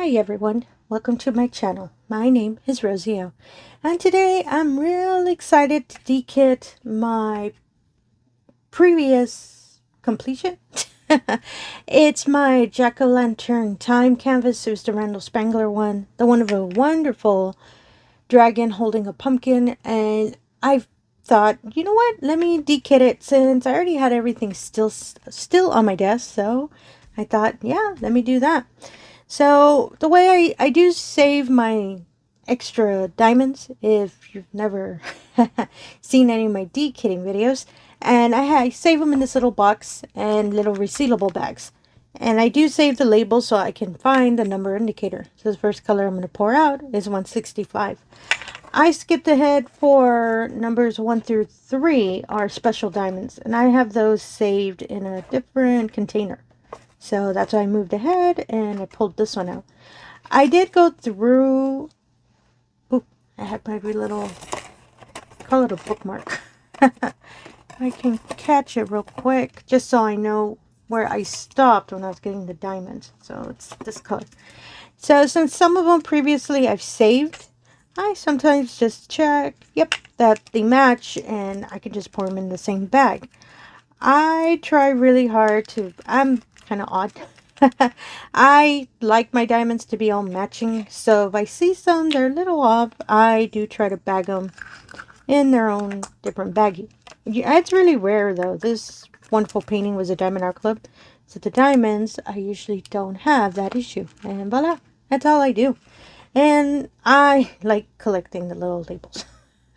Hi everyone, welcome to my channel. My name is Rosy O, and today I'm real excited to dekit my previous completion. It's my jack-o'-lantern time canvas. It was the Randall Spangler one, the one of a wonderful dragon holding a pumpkin, and I thought, you know what, let me dekit it since I already had everything still on my desk. So I thought, yeah, let me do that. So the way I do save my extra diamonds, if you've never seen any of my dekitting videos, and I save them in this little box and little resealable bags. And I do save the label so I can find the number indicator. So the first color I'm going to pour out is 165. I skipped ahead for numbers 1 through 3 are special diamonds, and I have those saved in a different container. So that's why I moved ahead and I pulled this one out. I did go through, I had my little, call it a bookmark. I can catch it real quick just so I know where I stopped when I was getting the diamonds. So it's this color. So since some of them previously I've saved, I sometimes just check, yep, that they match, and I can just pour them in the same bag. I try really hard to, I'm kind of odd. I like my diamonds to be all matching, so if I see some they're a little off, I do try to bag them in their own different baggie. It's really rare though. This wonderful painting was a diamondart so the diamonds, I usually don't have that issue, and voila, that's all I do. And I like collecting the little labels.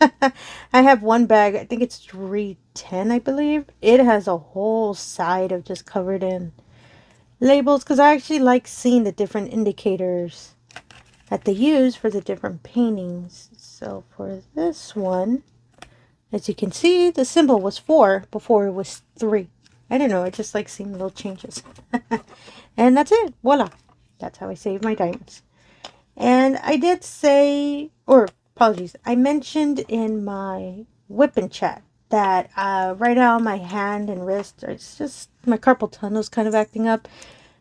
I have one bag, I think it's 310, I believe. It has a whole side of just covered in labels, because I actually like seeing the different indicators that they use for the different paintings. So for this one, as you can see, the symbol was 4 before it was 3. I don't know, I just like seeing little changes. And that's it, voila, that's how I save my diamonds. And I did say, or apologies, I mentioned in my whipping chat that right now my hand and wrist, it's just my carpal tunnel's kind of acting up.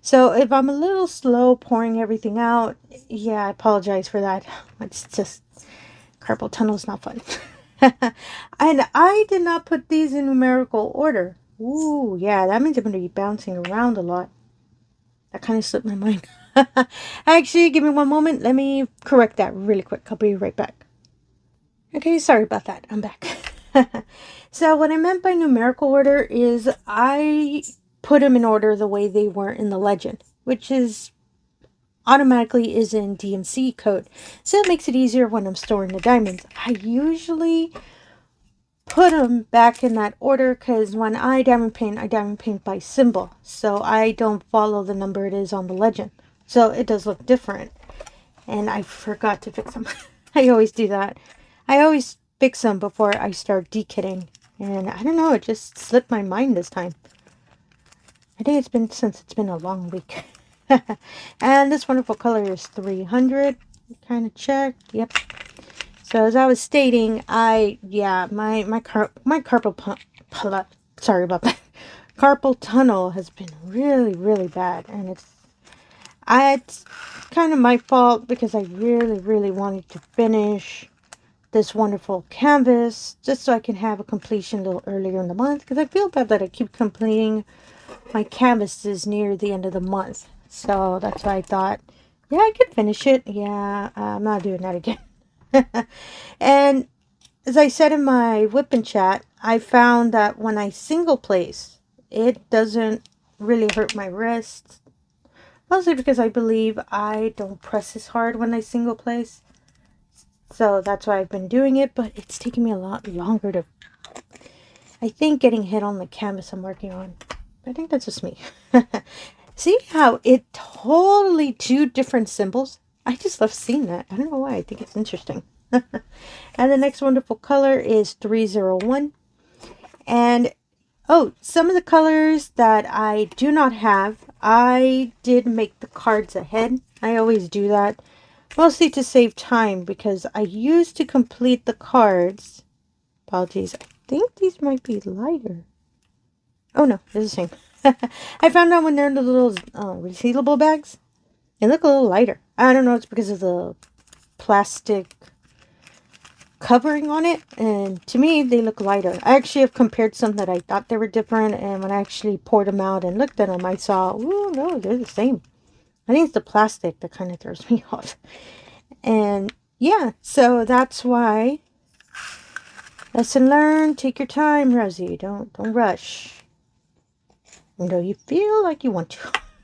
So if I'm a little slow pouring everything out, yeah, I apologize for that. It's just, carpal tunnel's not fun. And I did not put these in numerical order. Ooh, yeah, that means I'm going to be bouncing around a lot. That kind of slipped my mind. Actually, give me one moment. Let me correct that really quick. I'll be right back. Okay, sorry about that. I'm back. So what I meant by numerical order is I put them in order the way they were in the legend, which is automatically is in DMC code. So it makes it easier when I'm storing the diamonds. I usually put them back in that order because when I diamond paint by symbol. So I don't follow the number it is on the legend. So it does look different. And I forgot to fix them. I always do that. I always fix them before I start dekitting. And I don't know, it just slipped my mind this time. I think it's been since it's been a long week. And this wonderful color is 300. Kind of check. Yep. So as I was stating, my carpal sorry about that. Carpal tunnel has been really bad, and it's kind of my fault because I really wanted to finish this wonderful canvas just so I can have a completion a little earlier in the month, because I feel bad that I keep completing my canvases near the end of the month. So that's why I thought, yeah, I could finish it. Yeah, I'm not doing that again. And as I said in my whipping chat, I found that when I single place, it doesn't really hurt my wrists. Mostly because I believe I don't press as hard when I single place. So that's why I've been doing it, but it's taking me a lot longer to, I think, getting hit on the canvas I'm working on. I think that's just me. See how it totally two different symbols? I just love seeing that. I don't know why. I think it's interesting. And the next wonderful color is 301. And oh, some of the colors that I do not have, I did make the cards ahead. I always do that, mostly to save time, because I used to complete the cards. Apologies. I think these might be lighter. Oh no, they're the same. I found out when they're in the little resealable bags, They look a little lighter. I don't know, it's because of the plastic covering on it, and to me they look lighter. I actually have compared some that I thought they were different, and when I actually poured them out and looked at them, I saw, oh no, they're the same. I think it's the plastic that kind of throws me off. And yeah, so that's why, lesson learned, take your time, Rosie. Don't rush. Though you feel like you want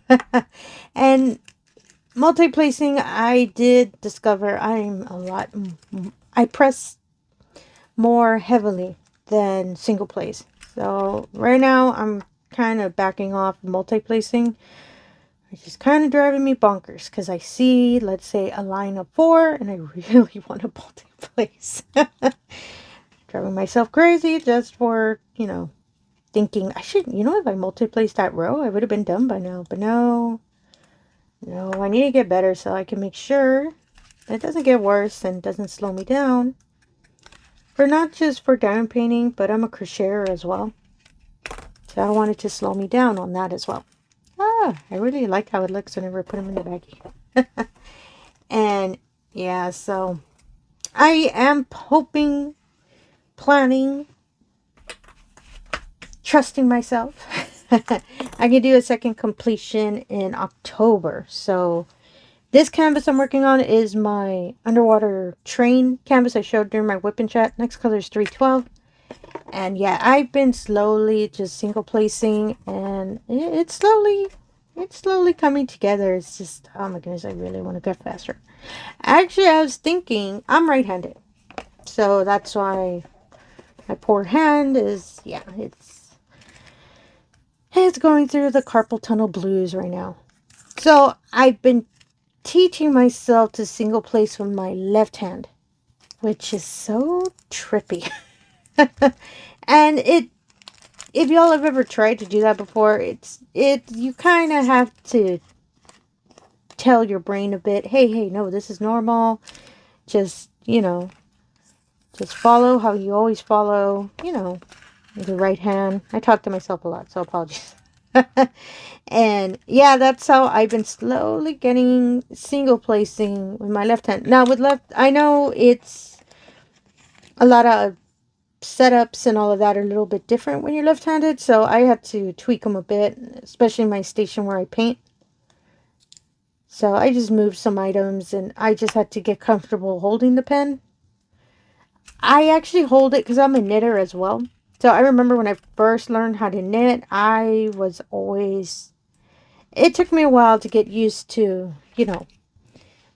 to. And multi-placing, I did discover I press more heavily than single place. So right now I'm kind of backing off multi-placing, which is kind of driving me bonkers because I see, let's say, a line of 4 and I really want to multi-place. Driving myself crazy just for, thinking I should, if I multi-place that row, I would have been done by now. But no, I need to get better so I can make sure that it doesn't get worse and doesn't slow me down. For not just for diamond painting, but I'm a crocheter as well. So I don't want it to slow me down on that as well. I really like how it looks whenever I put them in the baggie. And yeah, so I am hoping, planning, trusting myself. I can do a second completion in October. So this canvas I'm working on is my underwater train canvas I showed during my whipping chat. Next color is 312. And yeah, I've been slowly just single placing, and it's slowly coming together. It's just, oh my goodness, I really want to go faster. Actually, I was thinking, I'm right-handed. So that's why my poor hand is, yeah, it's going through the carpal tunnel blues right now. So I've been teaching myself to single place with my left hand, which is so trippy. And if y'all have ever tried to do that before, you kind of have to tell your brain a bit, hey, no, this is normal. Just, just follow how you always follow, the right hand. I talk to myself a lot, so apologies. And yeah, that's how I've been slowly getting single placing with my left hand. Now with left, I know it's a lot of setups and all of that are a little bit different when you're left-handed, so I had to tweak them a bit, especially in my station where I paint. So I just moved some items and I just had to get comfortable holding the pen. I actually hold it because I'm a knitter as well. So I remember when I first learned how to knit, it took me a while to get used to,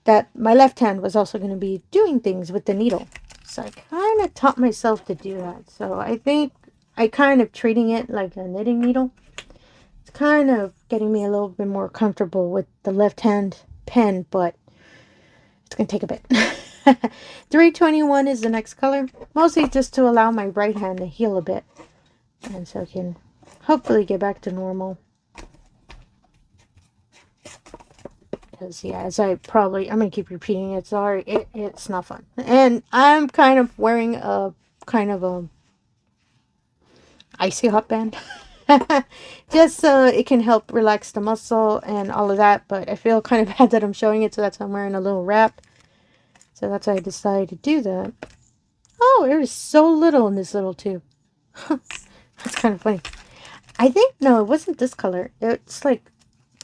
that my left hand was also going to be doing things with the needle. So I kind of taught myself to do that. So I think I kind of treating it like a knitting needle. It's kind of getting me a little bit more comfortable with the left hand pen, but it's going to take a bit. 321 is the next color. Mostly just to allow my right hand to heal a bit. And so I can hopefully get back to normal. Because, yeah, I'm going to keep repeating it. Sorry, it's not fun. And I'm kind of wearing a icy hot band. Just so it can help relax the muscle and all of that. But I feel kind of bad that I'm showing it, so that's why I'm wearing a little wrap. So that's why I decided to do that. Oh, there's so little in this little tube. That's kind of funny. I think, no, it wasn't this color. It's like,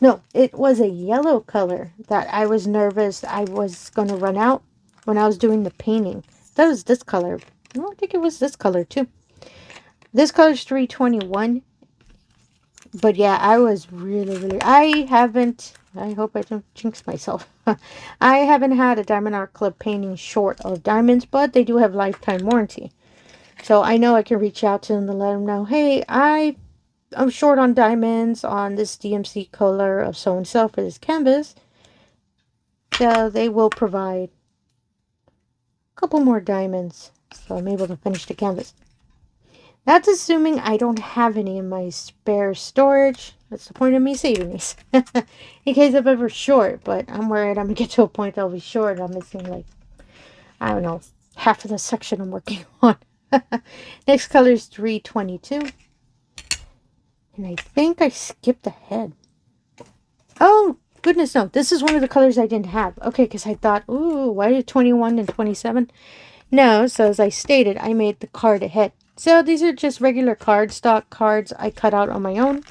no, it was a yellow color that I was nervous I was going to run out when I was doing the painting. That was this color. No, I think it was this color too. This color is 321. But yeah, I was really, I hope I don't jinx myself. I haven't had a diamondart painting short of diamonds, but they do have lifetime warranty. So I know I can reach out to them to let them know, hey, I'm short on diamonds on this DMC color of so-and-so for this canvas. So they will provide a couple more diamonds so I'm able to finish the canvas. That's assuming I don't have any in my spare storage. That's the point of me saving these. In case I'm ever short, but I'm worried I'm going to get to a point I'll be short. I'm missing, like, I don't know, half of the section I'm working on. Next color is 322. And I think I skipped ahead. Oh, goodness, no. This is one of the colors I didn't have. Okay, because I thought, ooh, why did 21 and 27? No, so as I stated, I made the card ahead. So these are just regular cardstock cards I cut out on my own.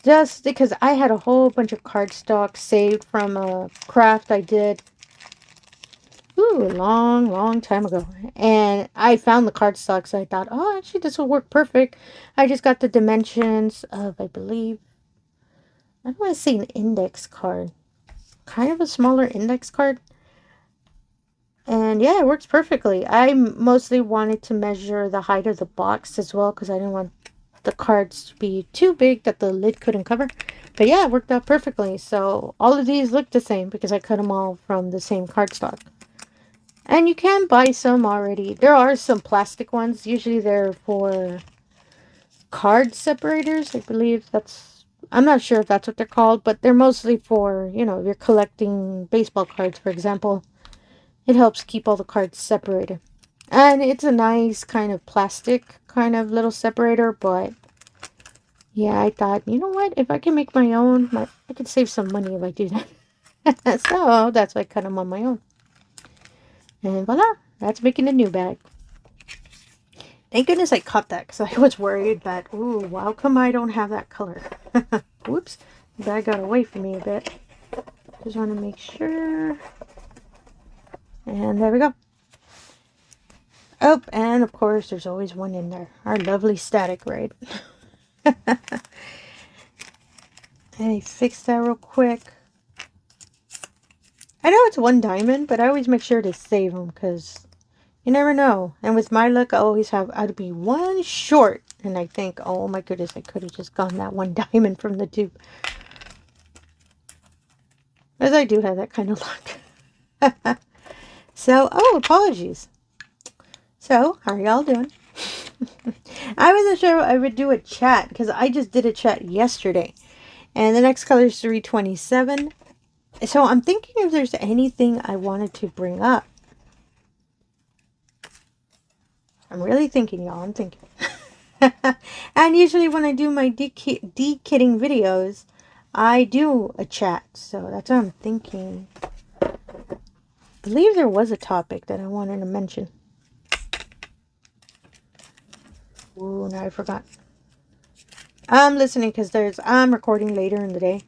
Just because I had a whole bunch of cardstock saved from a craft I did. Ooh, a long time ago. And I found the cardstock, so I thought, oh, actually this will work perfect. I just got the dimensions of, I believe, I don't want to say an index card. Kind of a smaller index card. And yeah, it works perfectly. I mostly wanted to measure the height of the box as well, because I didn't want the cards to be too big that the lid couldn't cover. But yeah, it worked out perfectly. So all of these look the same because I cut them all from the same cardstock. And you can buy some already. There are some plastic ones. Usually they're for card separators. I believe that's... I'm not sure if that's what they're called, but they're mostly for, you know, if you're collecting baseball cards, for example. It helps keep all the cards separated. And it's a nice kind of plastic kind of little separator, but yeah, I thought, you know what? If I can make my own, I could save some money if I do that. So that's why I cut them on my own. And voila, that's making a new bag. Thank goodness I cut that because I was worried that, ooh, how come I don't have that color? Whoops, the bag got away from me a bit. Just want to make sure. And there we go. Oh, and of course, there's always one in there. Our lovely static, right? Let me fix that real quick. I know it's one diamond, but I always make sure to save them because you never know. And with my luck, I always have, I'd be one short. And I think, oh my goodness, I could have just gotten that one diamond from the tube. As I do have that kind of luck. So, oh, apologies. So, how are y'all doing? I wasn't sure I would do a chat because I just did a chat yesterday. And the next color is 327. So I'm thinking if there's anything I wanted to bring up. I'm really thinking, y'all. I'm thinking. And usually when I do my dekitting videos, I do a chat. So that's what I'm thinking. I believe there was a topic that I wanted to mention. Ooh, now I forgot. I'm listening because I'm recording later in the day.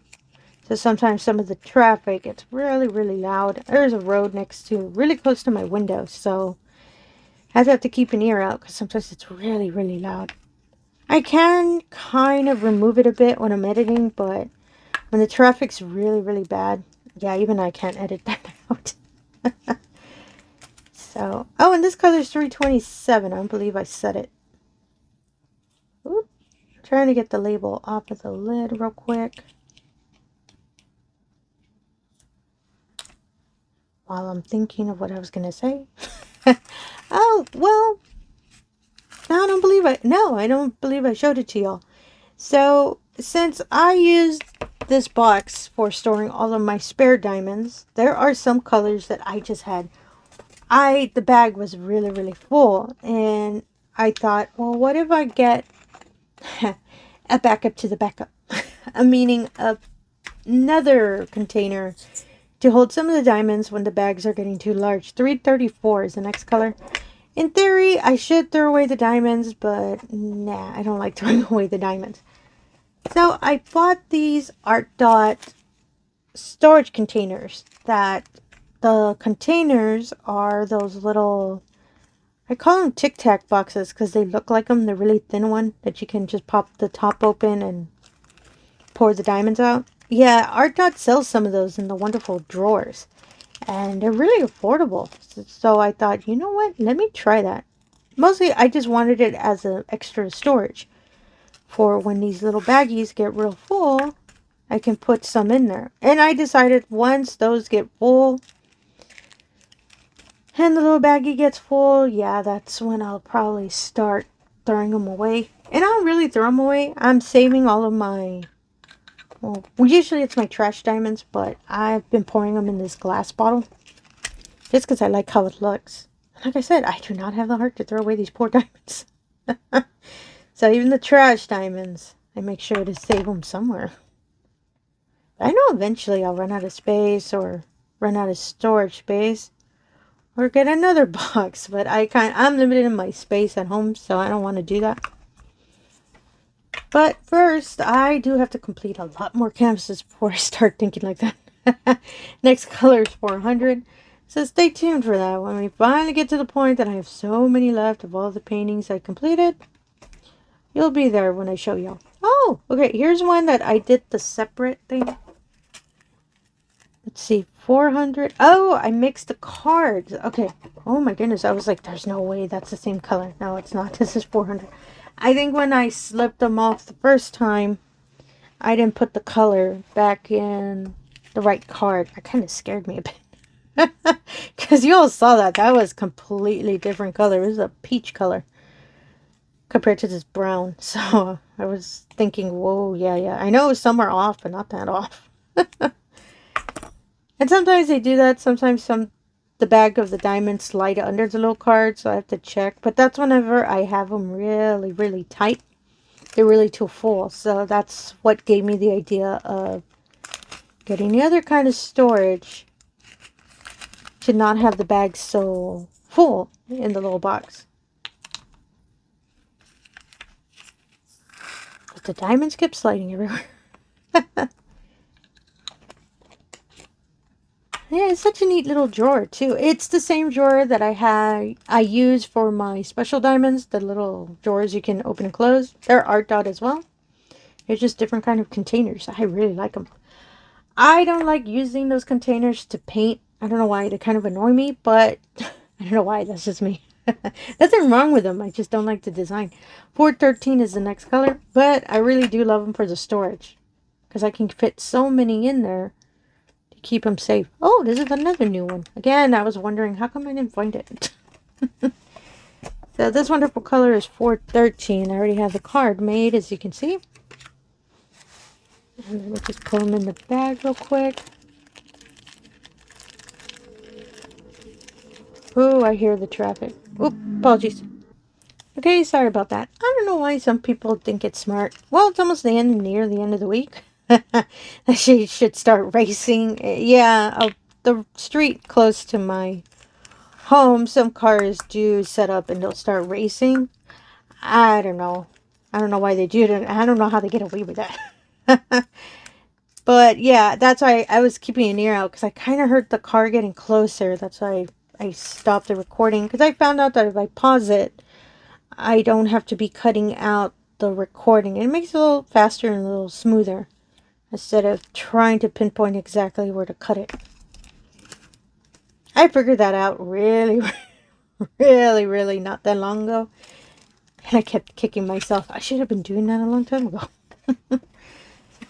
So sometimes some of the traffic gets really, really loud. There's a road next to, really close to my window. So I have to keep an ear out because sometimes it's really, really loud. I can kind of remove it a bit when I'm editing, but when the traffic's really, really bad, yeah, even I can't edit that out. So, oh, and this color is 327. I don't believe I said it. Oop, trying to get the label off of the lid real quick. While I'm thinking of what I was going to say. Oh, well, I don't believe I showed it to y'all. So, since I used this box for storing all of my spare diamonds, there are some colors that I just had. The bag was really, really full. And I thought, well, what if I get a backup to the backup? Meaning another container to hold some of the diamonds when the bags are getting too large. 334 is the next color. In theory, I should throw away the diamonds, but nah, I don't like throwing away the diamonds. So I bought these Art Dot storage containers. That the containers are those little, I call them Tic Tac boxes because they look like them. They're really thin one that you can just pop the top open and pour the diamonds out. Yeah, Art Dot sells some of those in the wonderful drawers. And they're really affordable. So I thought, you know what? Let me try that. Mostly I just wanted it as an extra storage. For when these little baggies get real full, I can put some in there. And I decided once those get full and the little baggie gets full, yeah, that's when I'll probably start throwing them away. And I don't really throw them away. I'm saving all of my... Well, usually it's my trash diamonds, but I've been pouring them in this glass bottle. Just because I like how it looks. Like I said, I do not have the heart to throw away these poor diamonds. So even the trash diamonds, I make sure to save them somewhere. I know eventually I'll run out of space or run out of storage space or get another box, but I'm limited in my space at home, so I don't want to do that. But first, I do have to complete a lot more canvases before I start thinking like that. Next color is 400. So stay tuned for that. When we finally get to the point that I have so many left of all the paintings I completed, you'll be there when I show y'all. Oh, okay. Here's one that I did the separate thing. Let's see. 400. Oh, I mixed the cards. Okay. Oh my goodness. I was like, there's no way that's the same color. No, it's not. This is 400. I think when I slipped them off the first time, I didn't put the color back in the right card. That kind of scared me a bit. Because you all saw that. That was completely different color. It was a peach color compared to this brown. So I was thinking, whoa, yeah. I know it was somewhere off, but not that off. And sometimes they do that. Sometimes the bag of the diamonds slide under the little card, so I have to check. But that's whenever I have them really, really tight. They're really too full. So that's what gave me the idea of getting the other kind of storage to not have the bag so full in the little box. But the diamonds kept sliding everywhere. Yeah, it's such a neat little drawer too. It's the same drawer that I use for my special diamonds, the little drawers you can open and close. They're art dot as well. They're just different kind of containers. I really like them. I don't like using those containers to paint. I don't know why. They kind of annoy me, but I don't know why. That's just me. Nothing wrong with them. I just don't like the design. 413 is the next color, but I really do love them for the storage because I can fit so many in there. Keep them safe. Oh, this is another new one. Again, I was wondering how come I didn't find it. So this wonderful color is 413. I already have the card made, as you can see. And then we'll just pull them in the bag real quick. Oh, I hear the traffic. Oop, apologies. Okay, sorry about that. I don't know why some people think it's smart. Well, it's almost near the end of the week. She should start racing. Yeah, the street close to my home, some cars do set up and they'll start racing. I don't know. I don't know why they do it. I don't know how they get away with that. But yeah, that's why I was keeping an ear out because I kind of heard the car getting closer. That's why I stopped the recording because I found out that if I pause it, I don't have to be cutting out the recording. It makes it a little faster and a little smoother instead of trying to pinpoint exactly where to cut it. I figured that out really, really not that long ago. And I kept kicking myself. I should have been doing that a long time ago.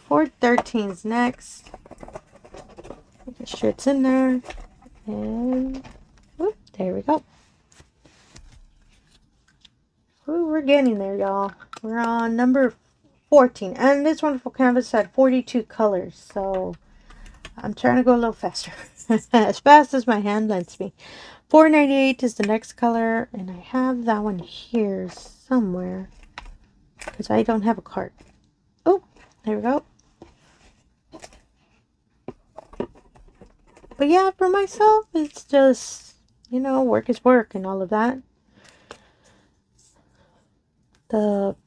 413 is next. Make sure it's in there. And whoop, there we go. Ooh, we're getting there, y'all. We're on number 14. And this wonderful canvas had 42 colors. So I'm trying to go a little faster. As fast as my hand lets me. 498 is the next color. And I have that one here somewhere. Because I don't have a card. Oh, there we go. But yeah, for myself, it's just, you know, work is work and all of that. The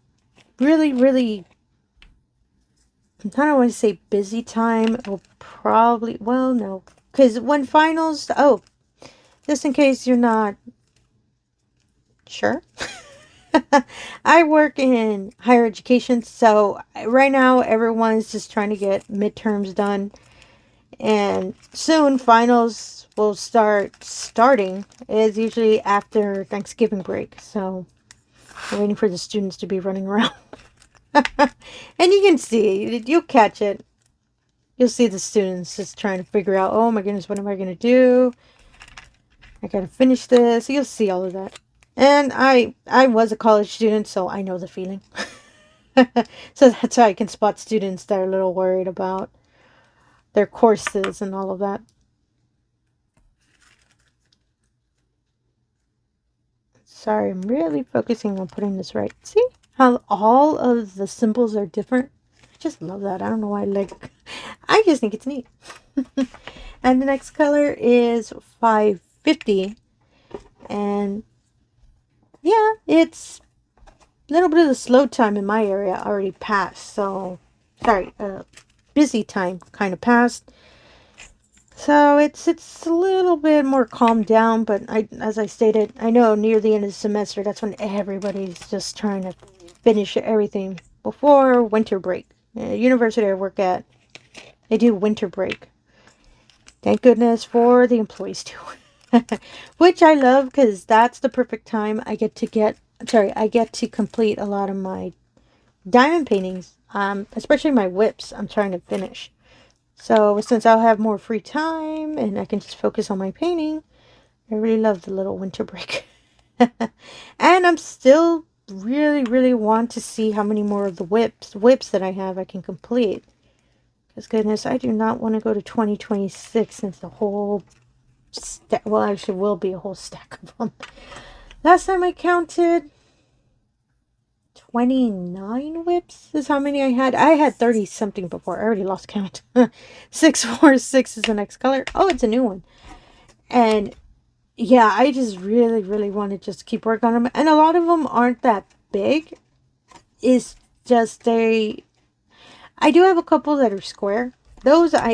really, I don't want to say busy time. Will probably, well, no. Because when finals, oh, just in case you're not sure. I work in higher education. So right now, everyone's just trying to get midterms done. And soon finals will starting. It's usually after Thanksgiving break. So I'm waiting for the students to be running around. And you can see, you'll catch it. You'll see the students just trying to figure out, oh my goodness, what am I going to do? I got to finish this. You'll see all of that. And I was a college student, so I know the feeling. So that's how I can spot students that are a little worried about their courses and all of that. Sorry, I'm really focusing on putting this right. See how all of the symbols are different? just love that. I don't know why. I just think it's neat. And the next color is 550. And yeah, it's a little bit of the slow time in my area already passed. So, sorry, busy time kind of passed. So it's a little bit more calmed down, but as I stated, I know near the end of the semester, that's when everybody's just trying to finish everything before winter break. University I work at, they do winter break. Thank goodness for the employees too. Which I love, because that's the perfect time I get to complete a lot of my diamond paintings, especially my whips I'm trying to finish. So since I'll have more free time and I can just focus on my painting, I really love the little winter break. And I'm still really want to see how many more of the whips that I have I can complete. Because goodness, I do not want to go to 2026 since the whole well, actually will be a whole stack of them. Last time I counted, 29 whips is how many I had. I had 30 something before. I already lost count. 646 is the next color. Oh, it's a new one. And yeah, I just really want to just keep working on them. And a lot of them aren't that big. It's just I do have a couple that are square.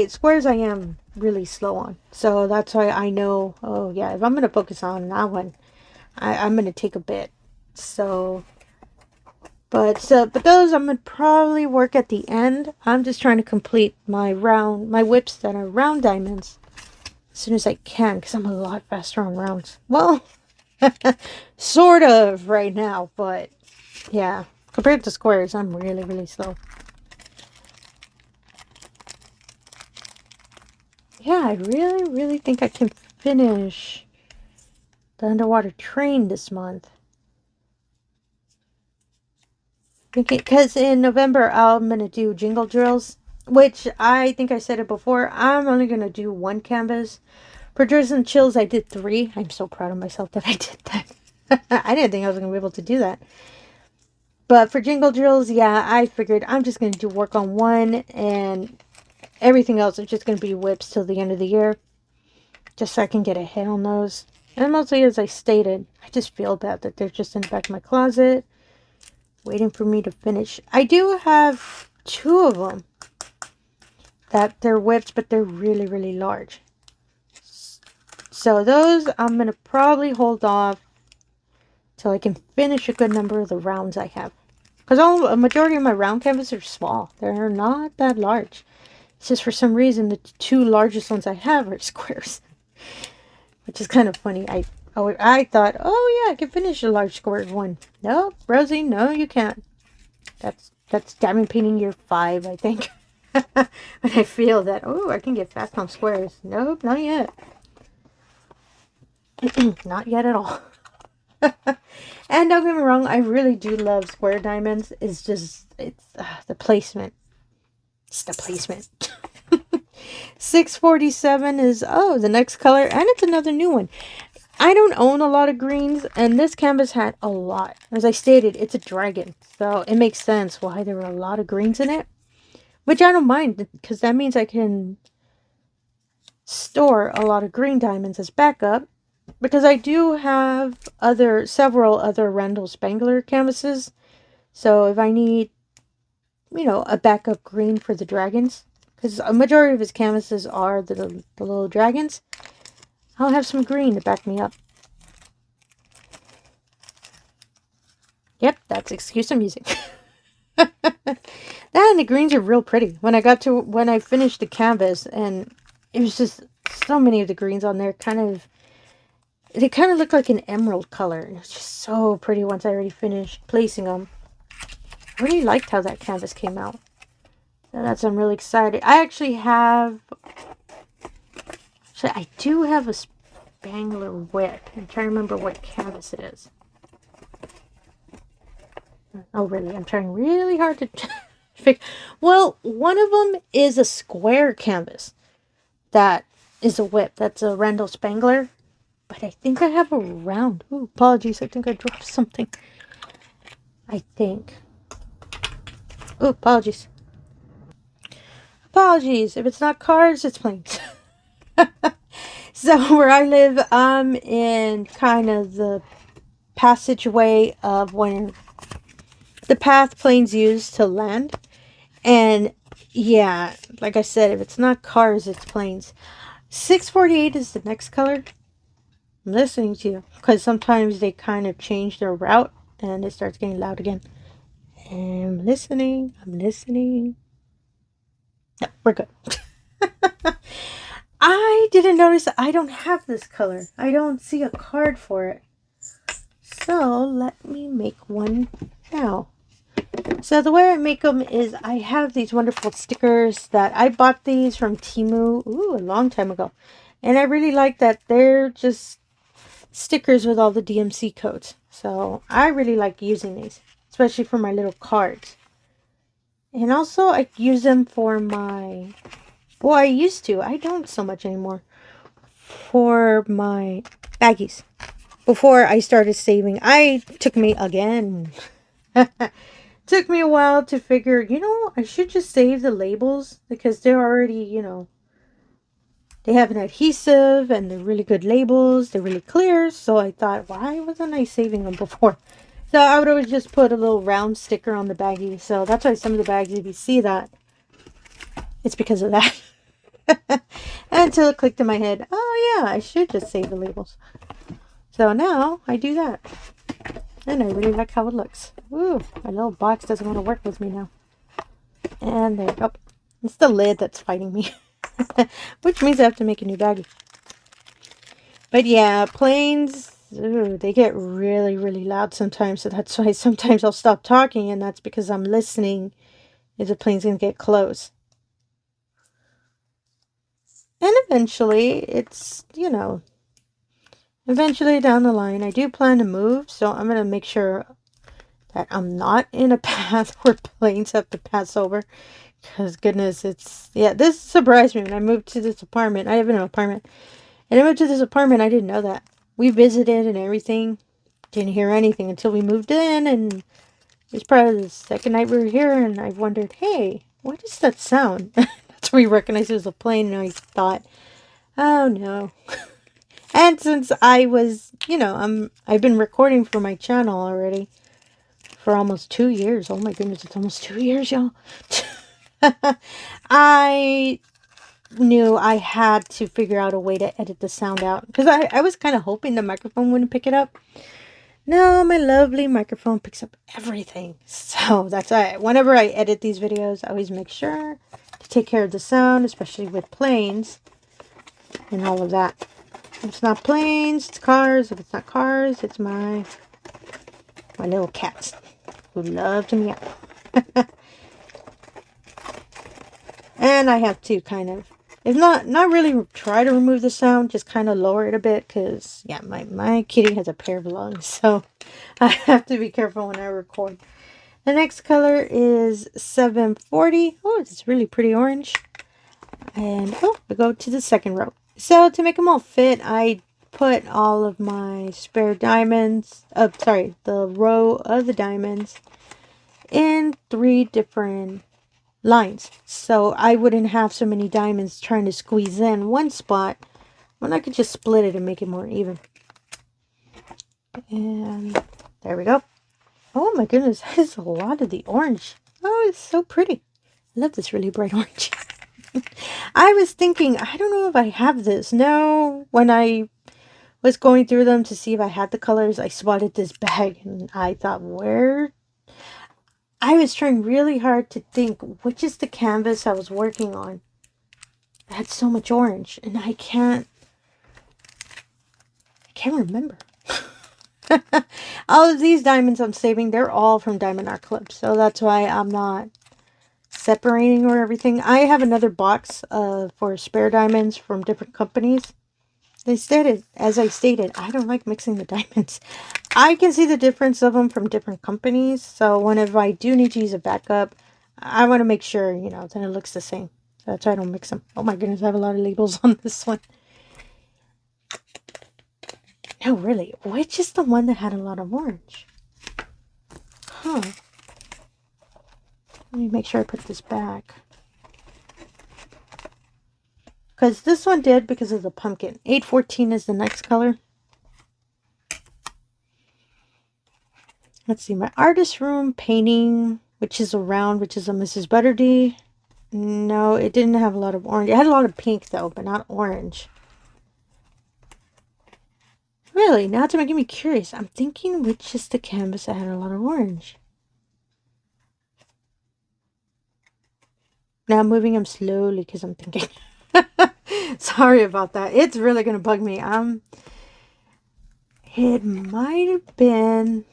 Squares I am really slow on. So that's why I know, oh yeah, if I'm going to focus on that one, I'm going to take a bit. So, but those I'm going to probably work at the end. I'm just trying to complete my whips that are round diamonds as soon as I can, because I'm a lot faster on rounds. Well, sort of right now, but yeah, compared to squares, I'm really slow. Yeah, I really think I can finish the underwater train this month. Because in November, I'm going to do jingle drills, which I think I said it before. I'm only going to do one canvas. For drills and chills, I did 3. I'm so proud of myself that I did that. I didn't think I was going to be able to do that. But for jingle drills, yeah, I figured I'm just going to do work on one, and everything else is just going to be whips till the end of the year. Just so I can get ahead on those. And mostly, as I stated, I just feel bad that they're just in the back of my closet, waiting for me to finish. I do have 2 of them that they're whips, but they're really large. So those I'm going to probably hold off till I can finish a good number of the rounds I have. Because a majority of my round canvases are small. They're not that large. It's just for some reason the 2 largest ones I have are squares. Which is kind of funny. I thought, oh yeah, I can finish a large square one. No, Rosie, no, you can't. That's diamond painting year 5, I think. But I feel that, oh, I can get fast on squares. Nope, not yet. Not yet at all. And don't get me wrong, I really do love square diamonds. It's the placement. It's the placement. 647 is, oh, the next color, and it's another new one. I don't own a lot of greens, and this canvas had a lot. As I stated, it's a dragon, so it makes sense why there were a lot of greens in it. Which I don't mind, because that means I can store a lot of green diamonds as backup. Because I do have several other Randall Spangler canvases. So if I need, a backup green for the dragons, because a majority of his canvases are the little dragons, I'll have some green to back me up. Yep, that's excuse some music. And the greens are real pretty. When I finished the canvas, and it was just so many of the greens on there, they kind of look like an emerald color. And it's just so pretty once I already finished placing them. I really liked how that canvas came out. So I'm really excited. I do have a Spangler whip. I'm trying to remember what canvas it is. Oh, really? I'm trying really hard to figure. Well, one of them is a square canvas. That is a whip. That's a Randall Spangler. But I think I have a round. Ooh, apologies. I think I dropped something. I think. Oh, apologies. Apologies. If it's not cars, it's planes. So where I live, I'm in kind of the passageway of when the path planes use to land. And yeah, like I said, if it's not cars, it's planes. 648 is the next color. I'm listening to you because sometimes they kind of change their route and it starts getting loud again. I'm listening. I'm listening. No, we're good. I didn't notice that I don't have this color. I don't see a card for it. So let me make one now. So the way I make them is I have these wonderful stickers that I bought these from Temu a long time ago. And I really like that they're just stickers with all the DMC codes. So I really like using these, especially for my little cards. And also I use them for my, well, I used to, I don't so much anymore, for my baggies. Before I started saving, took me a while to figure, I should just save the labels because they're already, they have an adhesive and they're really good labels. They're really clear. So I thought, why wasn't I saving them before? So I would always just put a little round sticker on the baggie. So that's why some of the bags, if you see that, it's because of that. Until it clicked in my head, oh yeah, I should just save the labels. So now I do that. And I really like how it looks. Ooh, my little box doesn't want to work with me now. And there, oh, it's the lid that's fighting me. Which means I have to make a new baggie. But yeah, planes, they get really, really loud sometimes. So that's why sometimes I'll stop talking. And that's because I'm listening if the plane's going to get close. And eventually, it's, eventually down the line, I do plan to move. So I'm going to make sure that I'm not in a path where planes have to pass over. Because goodness, this surprised me when I moved to this apartment. I have an apartment. And I moved to this apartment, I didn't know that. We visited and everything. Didn't hear anything until we moved in. And it was probably the second night we were here. And I wondered, hey, what is that sound? That's where we recognized it was a plane. And I thought, oh no. And since I was, I've been recording for my channel already for almost 2 years. Oh my goodness, it's almost 2 years, y'all. I knew I had to figure out a way to edit the sound out. Because I was kind of hoping the microphone wouldn't pick it up. No, my lovely microphone picks up everything. So that's why whenever I edit these videos, I always make sure to take care of the sound, especially with planes and all of that. If it's not planes, it's cars. If it's not cars, it's my little cats who love to meow. And I have to kind of, if not really try to remove the sound, just kind of lower it a bit. Because, yeah, my kitty has a pair of lungs. So I have to be careful when I record. The next color is 740. Oh, it's really pretty orange. And, we go to the second row. So to make them all fit, I put all of my spare diamonds, the row of the diamonds in 3 different lines. So I wouldn't have so many diamonds trying to squeeze in one spot when I could just split it and make it more even. And there we go. Oh my goodness, that is a lot of the orange. Oh, it's so pretty. I love this really bright orange. I was thinking, I don't know if I have this. No, when I was going through them to see if I had the colors, I spotted this bag and I thought, I was trying really hard to think which is the canvas I was working on. It had so much orange and I can't remember. All of these diamonds I'm saving, they're all from Diamondart So that's why I'm not separating or everything. I have another box for spare diamonds from different companies. As I stated, I don't like mixing the diamonds. I can see the difference of them from different companies. So whenever I do need to use a backup, I want to make sure, that it looks the same. So that's why I don't mix them. Oh my goodness, I have a lot of labels on this one. No, really, which is the one that had a lot of orange? Huh. Let me make sure I put this back. Because this one did because of the pumpkin. 814 is the next color. Let's see, my artist room painting, which is a round, which is a mrsbutterd. No, it didn't have a lot of orange. It had a lot of pink though, but not orange. Really, now it's making me curious. I'm thinking which is the canvas that had a lot of orange. Now I'm moving them slowly because I'm thinking. Sorry about that. It's really going to bug me. It might have been...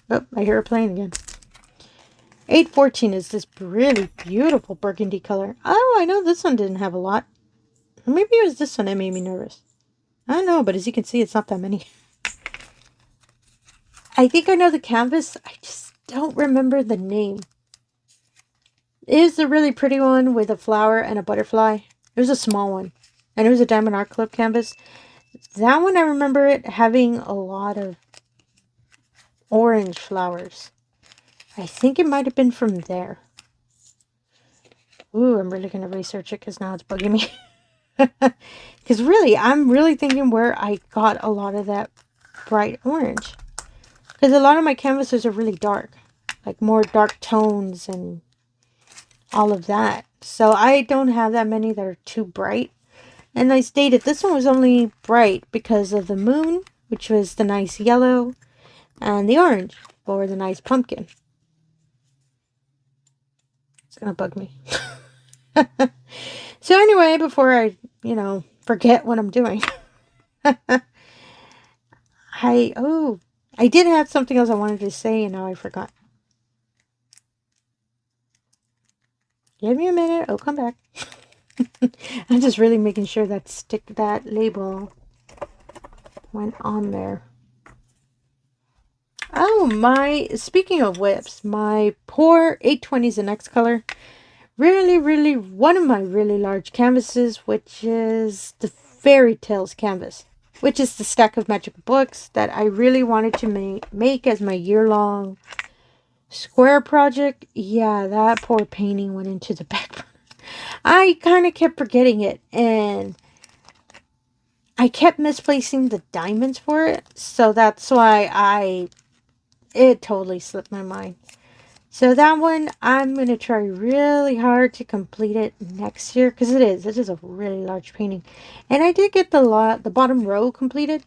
Oh, I hear a plane again. 814 is this really beautiful burgundy color. Oh, I know this one didn't have a lot. Or maybe it was this one that made me nervous. I don't know, but as you can see, it's not that many. I think I know the canvas. I just don't remember the name. It is a really pretty one with a flower and a butterfly. It was a small one. And it was a diamonddartclub canvas. That one, I remember it having a lot of orange flowers. I think it might have been from there. Ooh, I'm really going to research it because now it's bugging me. Because really, I'm really thinking where I got a lot of that bright orange. Because a lot of my canvases are really dark. Like more dark tones and all of that. So I don't have that many that are too bright. And I stated this one was only bright because of the moon, which was the nice yellow, and the orange for the nice pumpkin. It's going to bug me. So anyway, before I, forget what I'm doing. I did have something else I wanted to say and now I forgot. Give me a minute. I'll come back. I'm just really making sure that label went on there. Oh, speaking of whips, my poor 820 is the next color. Really, one of my really large canvases, which is the Fairy Tales canvas, which is the stack of magic books that I really wanted to make as my year-long square project. Yeah, that poor painting went into the back burner. I kind of kept forgetting it, and I kept misplacing the diamonds for it, so that's why it totally slipped my mind. So that one, I'm going to try really hard to complete it next year, because it is a really large painting. And I did get the bottom row completed,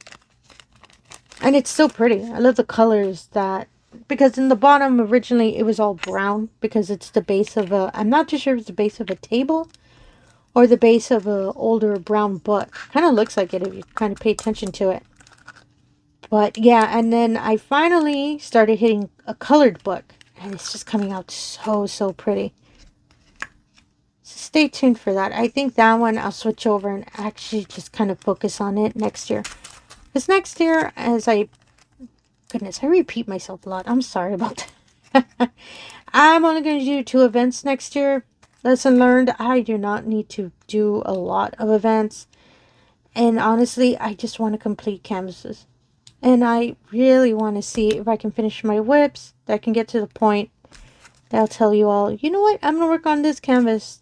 and it's so pretty. I love the colors because in the bottom originally it was all brown, because it's the base of I'm not too sure if it's the base of a table or the base of a older brown book. Kind of looks like it if you kind of pay attention to it. But yeah, and then I finally started hitting a colored book. And it's just coming out so pretty. So stay tuned for that. I think that one I'll switch over and actually just kind of focus on it next year. Because next year, goodness, I repeat myself a lot. I'm sorry about that. I'm only going to do 2 events next year. Lesson learned, I do not need to do a lot of events. And honestly, I just want to complete canvases. And I really want to see if I can finish my whips. That I can get to the point that I'll tell you all, you know what? I'm going to work on this canvas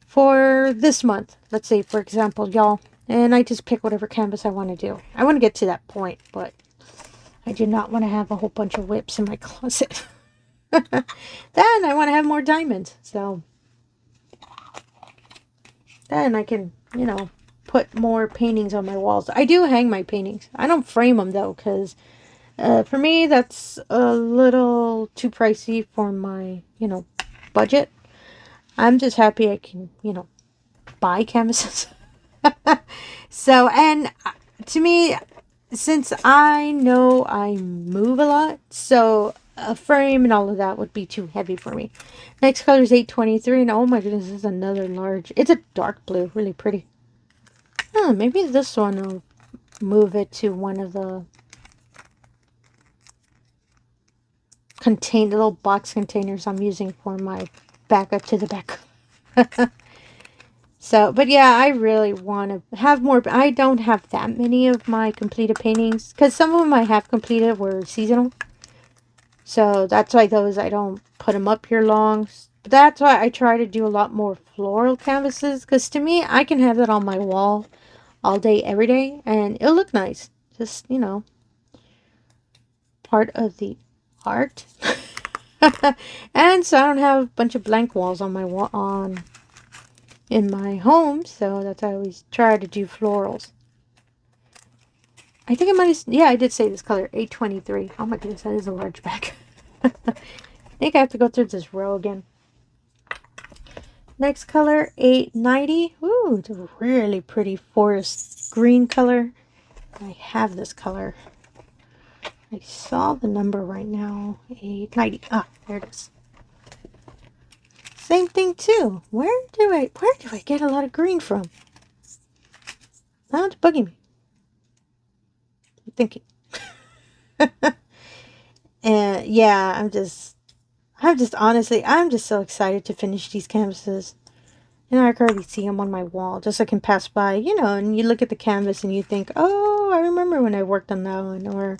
for this month. Let's say, for example, y'all. And I just pick whatever canvas I want to do. I want to get to that point, but I do not want to have a whole bunch of whips in my closet. Then I want to have more diamonds. So then I can, put more paintings on my walls. I do hang my paintings. I don't frame them though, because for me that's a little too pricey for my, budget. I'm just happy I can, buy canvases. So, and to me, since I know I move a lot, so a frame and all of that would be too heavy for me. Next color is 823, and oh my goodness, this is another large. It's a dark blue, really pretty. Maybe this one will move it to one of the little box containers I'm using for my backup to the back. So, but yeah, I really want to have more. I don't have that many of my completed paintings, because some of them I have completed were seasonal. So that's why those, I don't put them up here long. But that's why I try to do a lot more floral canvases, because to me, I can have that on my wall all day, every day, and it'll look nice. Just, you know, part of the art. And so I don't have a bunch of blank walls on my wall in my home, so that's why I always try to do florals. I think I might have, yeah, I did say this color, 823. Oh my goodness, that is a large bag. I think I have to go through this row again. Next color, 890. Ooh, it's a really pretty forest green color. I have this color. I saw the number right now. 890. Ah, there it is. Same thing too. Where do I get a lot of green from? Now it's bugging me. I'm thinking. And yeah, I'm just honestly, I'm just so excited to finish these canvases. And I can already see them on my wall, just so I can pass by, you know, and you look at the canvas and you think, oh, I remember when I worked on that one, or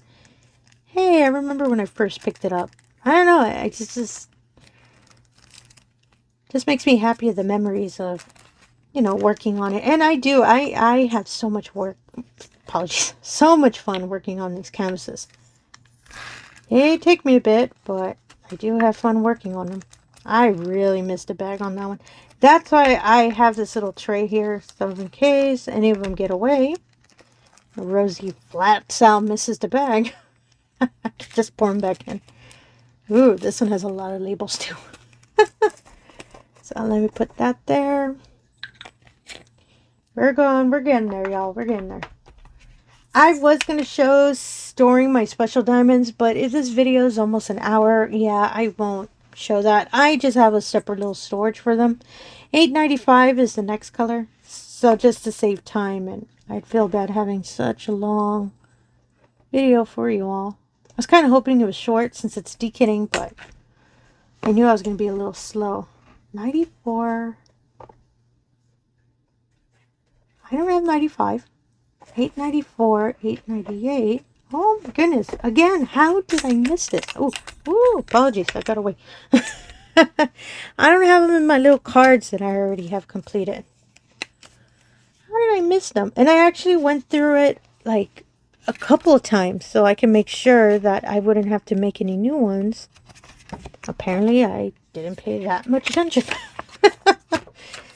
hey, I remember when I first picked it up. I don't know, it just makes me happy of the memories of, you know, working on it. And I have so much work, apologies, so much fun working on these canvases. They take me a bit, but I do have fun working on them. I really missed a bag on that one. That's why I have this little tray here, so in case any of them get away, Rosy flat out misses the bag. Just pour them back in. Ooh, this one has a lot of labels too. So let me put that there. We're getting there, y'all. We're getting there. I was going to show storing my special diamonds, but if this video is almost an hour, yeah, I won't show that. I just have a separate little storage for them. 895 is the next color. So just to save time, and I'd feel bad having such a long video for you all. I was kind of hoping it was short since it's dekitting, but I knew I was going to be a little slow. 94. I don't have 95. 894, 898. Oh my goodness. Again, how did I miss this? Oh, apologies. I got away. I don't have them in my little cards that I already have completed. How did I miss them? And I actually went through it like a couple of times so I can make sure that I wouldn't have to make any new ones. Apparently, I didn't pay that much attention.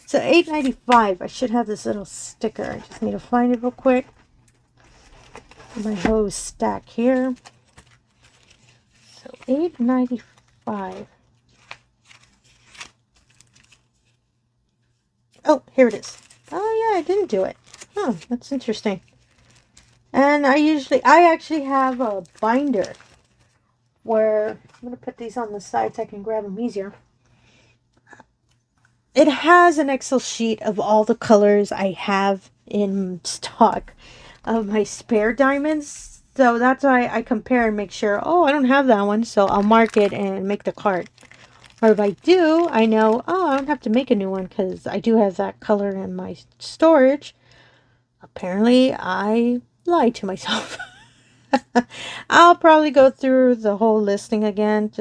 So 895, I should have this little sticker. I just need to find it real quick. My whole stack here. So 895. Oh, here it is. Oh yeah, I didn't do it. Oh, that's interesting. And I actually have a binder where I'm going to put these on the side so I can grab them easier. It has an Excel sheet of all the colors I have in stock of my spare diamonds. So that's why I compare and make sure, oh, I don't have that one. So I'll mark it and make the card. Or if I do, I know, oh, I don't have to make a new one because I do have that color in my storage. Apparently, I lied to myself. I'll probably go through the whole listing again.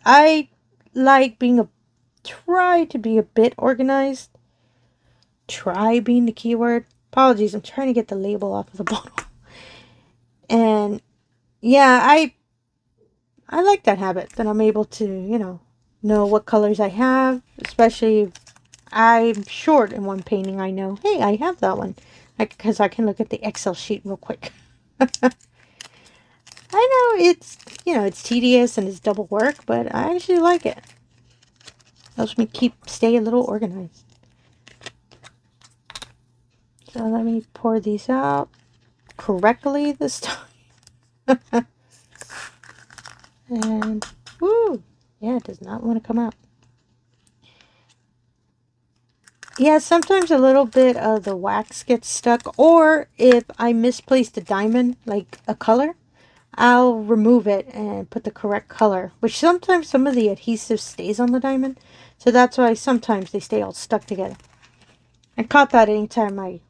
I like try to be a bit organized. Try being the keyword. Apologies, I'm trying to get the label off of the bottle. And yeah, I like that habit, that I'm able to, you know what colors I have. Especially if I'm short in one painting, I know, hey, I have that one. Because I can look at the Excel sheet real quick. I know it's tedious and it's double work, but I actually like it. Helps me stay a little organized. So let me pour these out correctly this time. And woo, yeah, it does not want to come out. Yeah, sometimes a little bit of the wax gets stuck, or if I misplaced a diamond, like a color, I'll remove it and put the correct color, which sometimes some of the adhesive stays on the diamond. So that's why sometimes they stay all stuck together. I caught that anytime I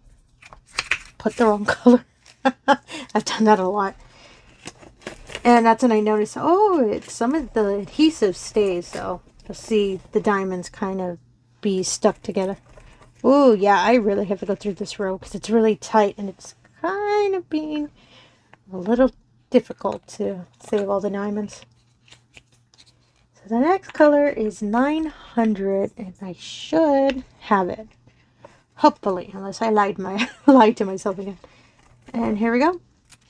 put the wrong color. I've done that a lot. And that's when I noticed, oh, some of the adhesive stays. So you'll see the diamonds kind of be stuck together. Ooh, yeah, I really have to go through this row because it's really tight and it's kind of being a little difficult to save all the diamonds. So the next color is 900 and I should have it. Hopefully, unless I lied to myself again. And here we go.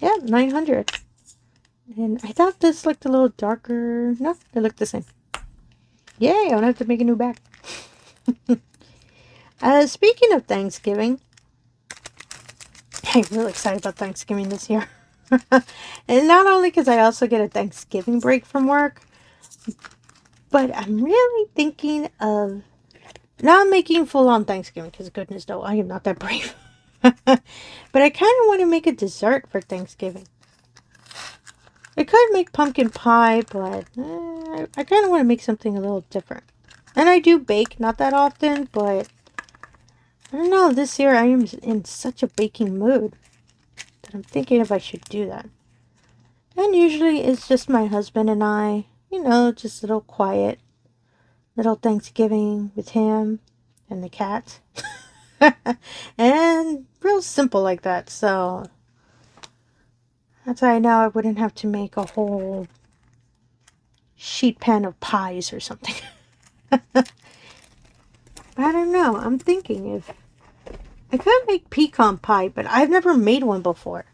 Yeah, 900. And I thought this looked a little darker. No, they look the same. Yay, I don't have to make a new bag. Speaking of Thanksgiving, I'm really excited about Thanksgiving this year. And not only because I also get a Thanksgiving break from work, but I'm really thinking of not making full-on Thanksgiving, because goodness no, I am not that brave. But I kind of want to make a dessert for Thanksgiving. I could make pumpkin pie, but I kind of want to make something a little different. And I do bake, not that often, but I don't know, this year I am in such a baking mood that I'm thinking if I should do that. And usually it's just my husband and I, you know, just a little quiet, little Thanksgiving with him and the cat. And real simple like that, so that's why I know I wouldn't have to make a whole sheet pan of pies or something. I don't know. I'm thinking if I could make pecan pie, but I've never made one before.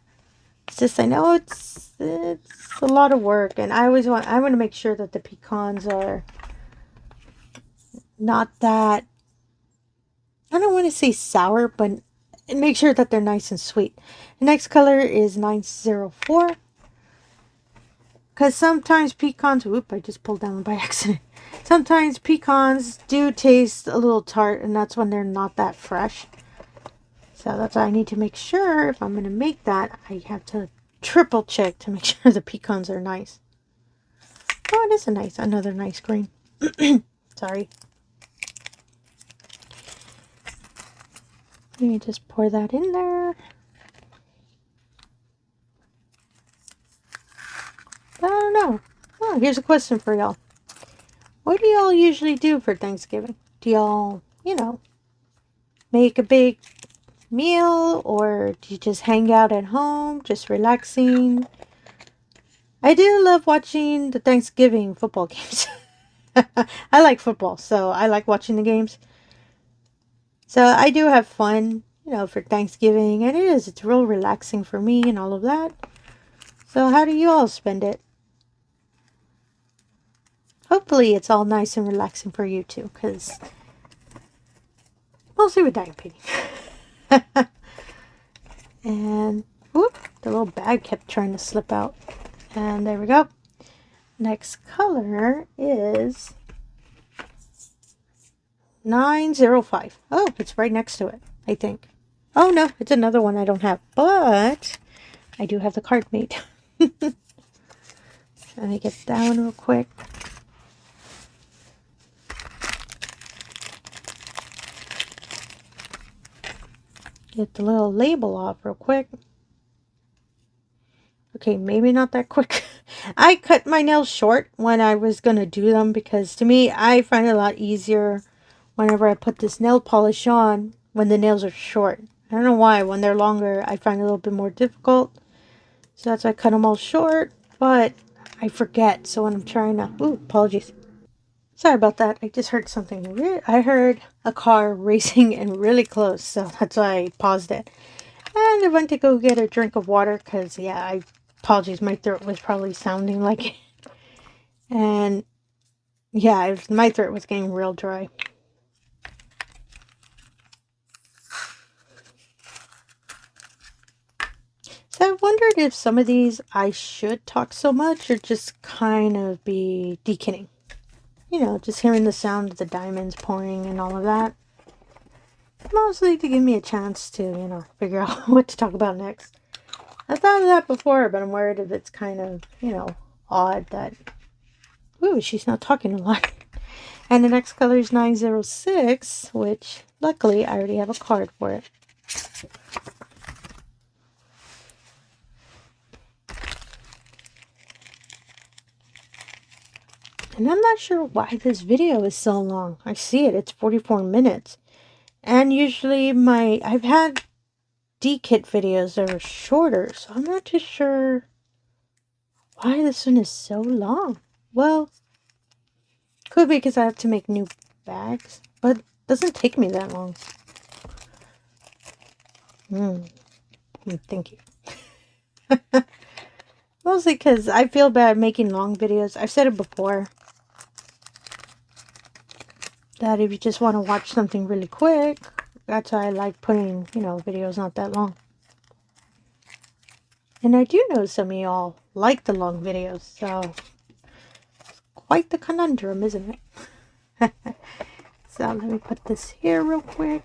It's just I know it's a lot of work, and I want to make sure that the pecans are not that, I don't want to say sour, but make sure that they're nice and sweet. The next color is 904. Because sometimes pecans, whoop, I just pulled down by accident. Sometimes pecans do taste a little tart, and that's when they're not that fresh. So that's why I need to make sure if I'm going to make that, I have to triple check to make sure the pecans are nice. Oh, it is another nice green. Sorry. Let me just pour that in there. I don't know. Oh, here's a question for y'all. What do y'all usually do for Thanksgiving? Do y'all, you know, make a big meal, or do you just hang out at home, just relaxing? I do love watching the Thanksgiving football games. I like football, so I like watching the games. So I do have fun, you know, for Thanksgiving, and it's real relaxing for me and all of that. So how do you all spend it? Hopefully it's all nice and relaxing for you too, because mostly with diamond painting. And whoop, the little bag kept trying to slip out. And there we go. Next color is 905. Oh, it's right next to it, I think. Oh no, it's another one I don't have, but I do have the card made. Let me get that one real quick. Get the little label off real quick. Okay, maybe not that quick. I cut my nails short when I was going to do them, because to me, I find it a lot easier whenever I put this nail polish on when the nails are short. I don't know why. When they're longer, I find it a little bit more difficult. So that's why I cut them all short, but I forget. So when I'm trying to... Ooh, apologies. Sorry about that. I just heard something. I heard a car racing and really close, so that's why I paused it. And I went to go get a drink of water because, yeah, I apologize. My throat was probably sounding like it. And, yeah, my throat was getting real dry. So I wondered if some of these I should talk so much or just kind of be dekiting. You know, just hearing the sound of the diamonds pouring and all of that. Mostly to give me a chance to, you know, figure out what to talk about next. I thought of that before, but I'm worried if it's kind of, you know, odd that... Ooh, she's not talking a lot. And the next color is 906, which, luckily, I already have a card for it. And I'm not sure why this video is so long. I see it. It's 44 minutes. And usually I've had dekit videos that are shorter. So I'm not too sure why this one is so long. Well, could be because I have to make new bags. But it doesn't take me that long. Thank you. Mostly because I feel bad making long videos. I've said it before. That if you just want to watch something really quick, that's why I like putting, videos not that long. And I do know some of y'all like the long videos, so it's quite the conundrum, isn't it? So let me put this here real quick.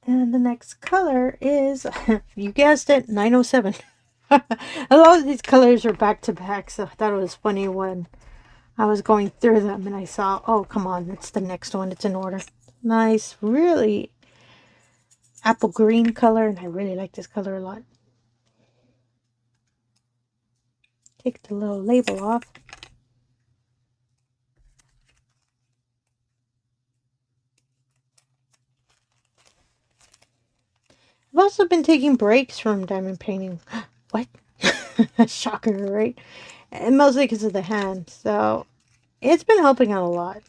And the next color is, you guessed it, 907. A lot of these colors are back to back, so I thought it was funny when I was going through them and I saw, oh, come on, it's the next one. It's in order. Nice, really apple green color, and I really like this color a lot. Take the little label off. I've also been taking breaks from diamond painting. What? Shocker, right? And mostly because of the hand. So it's been helping out a lot.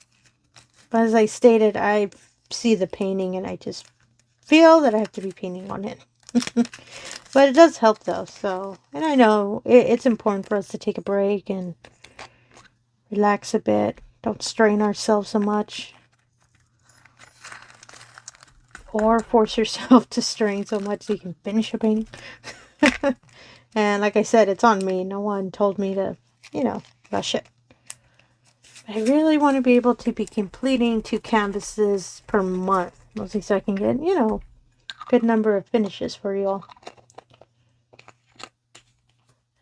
But as I stated, I see the painting and I just feel that I have to be painting on it. But it does help though. So, and I know it's important for us to take a break and relax a bit. Don't strain ourselves so much. Or force yourself to strain so much so you can finish a painting. And like I said, it's on me. No one told me to, rush it. I really want to be able to be completing 2 canvases per month. Mostly so I can get, a good number of finishes for you all.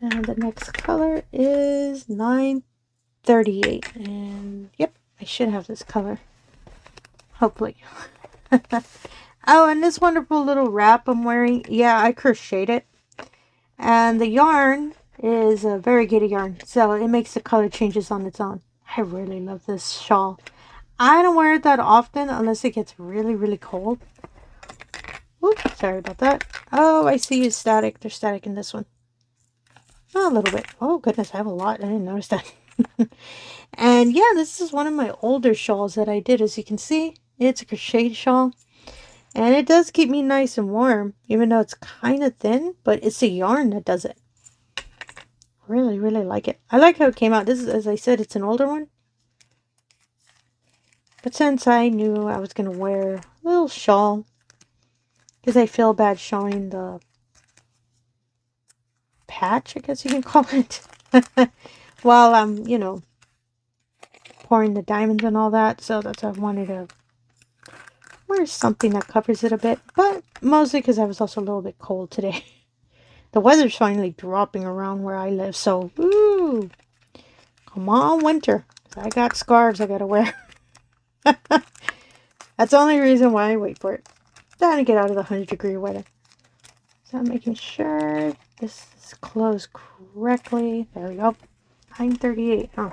And the next color is 938. And yep, I should have this color. Hopefully. Oh, and this wonderful little wrap I'm wearing. Yeah, I crocheted it. And the yarn is a variegated yarn. So it makes the color changes on its own. I really love this shawl. I don't wear it that often unless it gets really, really cold. Oops, sorry about that. Oh, I see you static. There's static in this one. Oh, a little bit. Oh, goodness, I have a lot. I didn't notice that. And yeah, this is one of my older shawls that I did. As you can see, it's a crochet shawl. And it does keep me nice and warm, even though it's kind of thin, but it's the yarn that does it. Really, really like it. I like how it came out. This is, as I said, it's an older one. But since I knew I was going to wear a little shawl, because I feel bad showing the patch, I guess you can call it, while I'm, pouring the diamonds and all that. So that's why I wanted to wear something that covers it a bit, but mostly because I was also a little bit cold today. The weather's finally dropping around where I live, so ooh, come on winter. I got scarves I gotta wear. That's the only reason why I wait for it. Trying to get out of the 100-degree weather. So I'm making sure this is closed correctly. There we go. 938. Oh.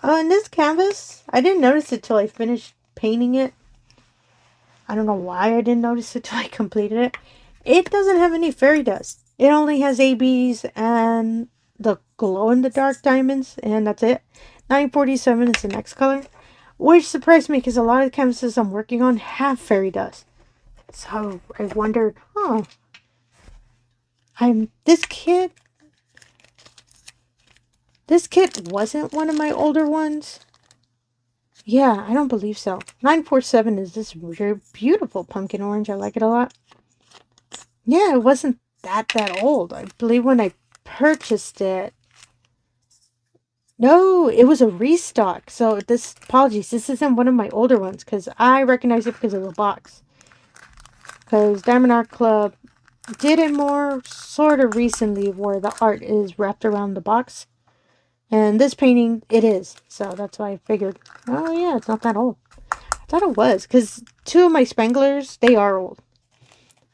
Oh, and this canvas, I didn't notice it till I finished painting it. I don't know why I didn't notice it till I completed it. It doesn't have any fairy dust. It only has ABs and the glow-in-the-dark diamonds, and that's it. 947 is the next color, which surprised me because a lot of the canvases I'm working on have fairy dust. So I wondered, this kit wasn't one of my older ones. Yeah, I don't believe so. 947 is this very beautiful pumpkin orange. I like it a lot. Yeah, it wasn't that old. I believe when I purchased it. No, it was a restock. So apologies, this isn't one of my older ones because I recognize it because of the box. Because diamondartclub did it more sort of recently where the art is wrapped around the box. And this painting, it is. So that's why I figured, oh yeah, it's not that old. I thought it was. Because 2 of my spanglers, they are old.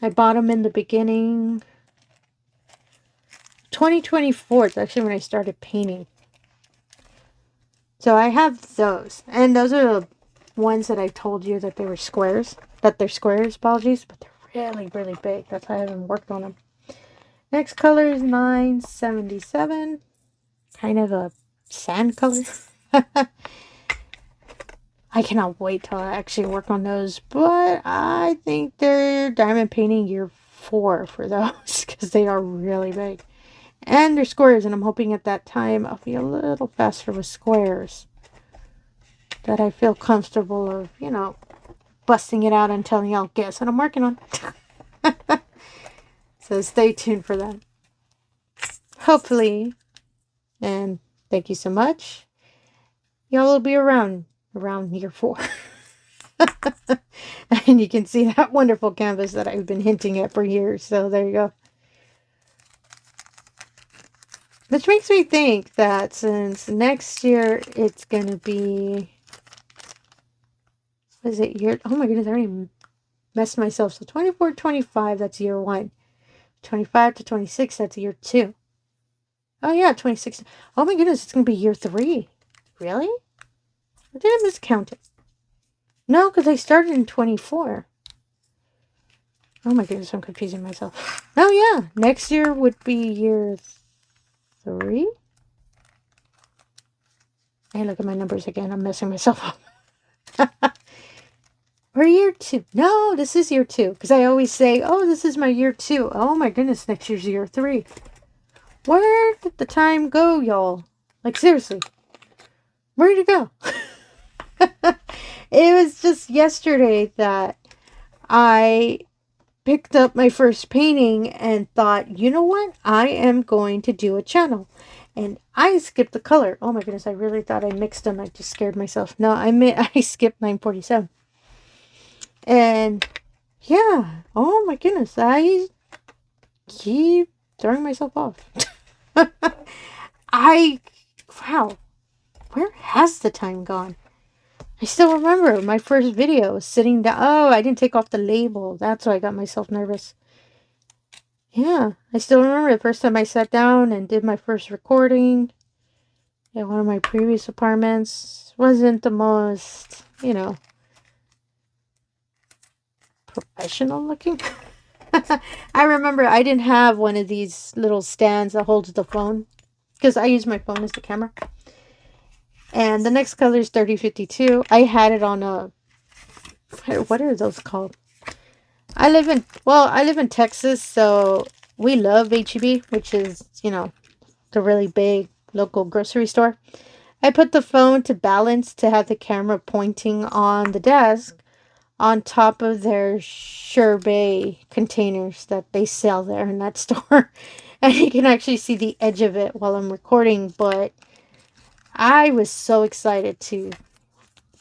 I bought them in the beginning. 2024 is actually when I started painting. So I have those. And those are the ones that I told you that they were squares. That they're squares, apologies. But they're really, really big. That's why I haven't worked on them. Next color is 977. Kind of a sand color. I cannot wait till I actually work on those. But I think they're diamond painting year 4 for those. Because they are really big. And they're squares, and I'm hoping at that time I'll be a little faster with squares. That I feel comfortable of, you know, busting it out and telling y'all, guess what I'm working on. So stay tuned for that. Hopefully, and thank you so much, y'all will be around year 4. And you can see that wonderful canvas that I've been hinting at for years. So there you go. Which makes me think that since next year it's going to be, what is it, year, oh my goodness, I already messed myself. So 24, 25, that's year 1. 25 to 26, that's year 2. Oh yeah, 26. Oh my goodness, it's going to be year 3. Really? Or did I miscount it? No, because I started in 24. Oh my goodness, I'm confusing myself. Oh yeah, next year would be year 3. Hey, look at my numbers again. I'm messing myself up. Or year 2. No, this is year 2. Because I always say, oh, this is my year 2. Oh my goodness, next year's year 3. Where did the time go, y'all? Like, seriously. Where did it go? It was just yesterday that I picked up my first painting and thought, you know what? I am going to do a channel. And I skipped the color. Oh my goodness, I really thought I mixed them. I just scared myself. No, I skipped 947. And yeah, oh my goodness, I keep throwing myself off. Wow, where has the time gone? I still remember my first video was sitting down. Oh, I didn't take off the label. That's why I got myself nervous. Yeah, I still remember the first time I sat down and did my first recording at one of my previous apartments. Wasn't the most, you know, professional looking. I remember I didn't have one of these little stands that holds the phone because I use my phone as the camera. And the next color is 3052. I had it on a, what are those called? I live in Texas, so we love H-E-B, which is, you know, the really big local grocery store. I put the phone to balance to have the camera pointing on the desk on top of their sherbet containers that they sell there in that store. And you can actually see the edge of it while I'm recording, but I was so excited to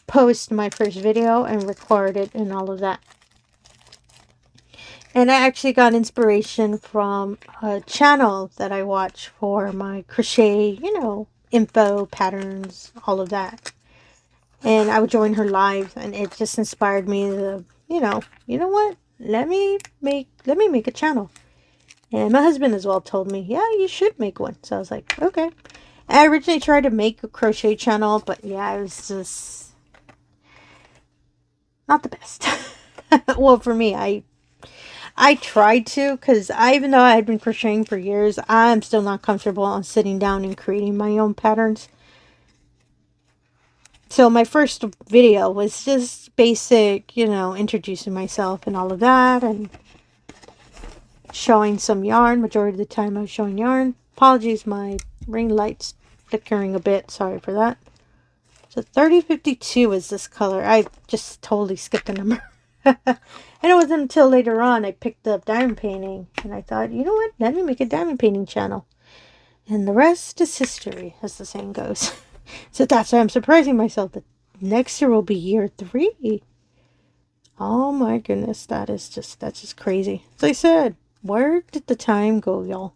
post my first video and record it and all of that. And I actually got inspiration from a channel that I watch for my crochet, you know, info, patterns, all of that. And I would join her live, and it just inspired me to, you know what? Let me make a channel. And my husband as well told me, yeah, you should make one. So I was like, okay. I originally tried to make a crochet channel, but yeah, it was just not the best. Well, for me, I tried to, because even though I had been crocheting for years, I'm still not comfortable on sitting down and creating my own patterns. So my first video was just basic, you know, introducing myself and all of that, and showing some yarn. Majority of the time I was showing yarn. Apologies, my ring light's flickering a bit. Sorry for that. So 3052 is this color. I just totally skipped a number. And it wasn't until later on I picked up diamond painting, and I thought, you know what, let me make a diamond painting channel. And the rest is history, as the saying goes. So that's why I'm surprising myself that next year will be year 3. Oh my goodness, that's just crazy. As I said, where did the time go, y'all?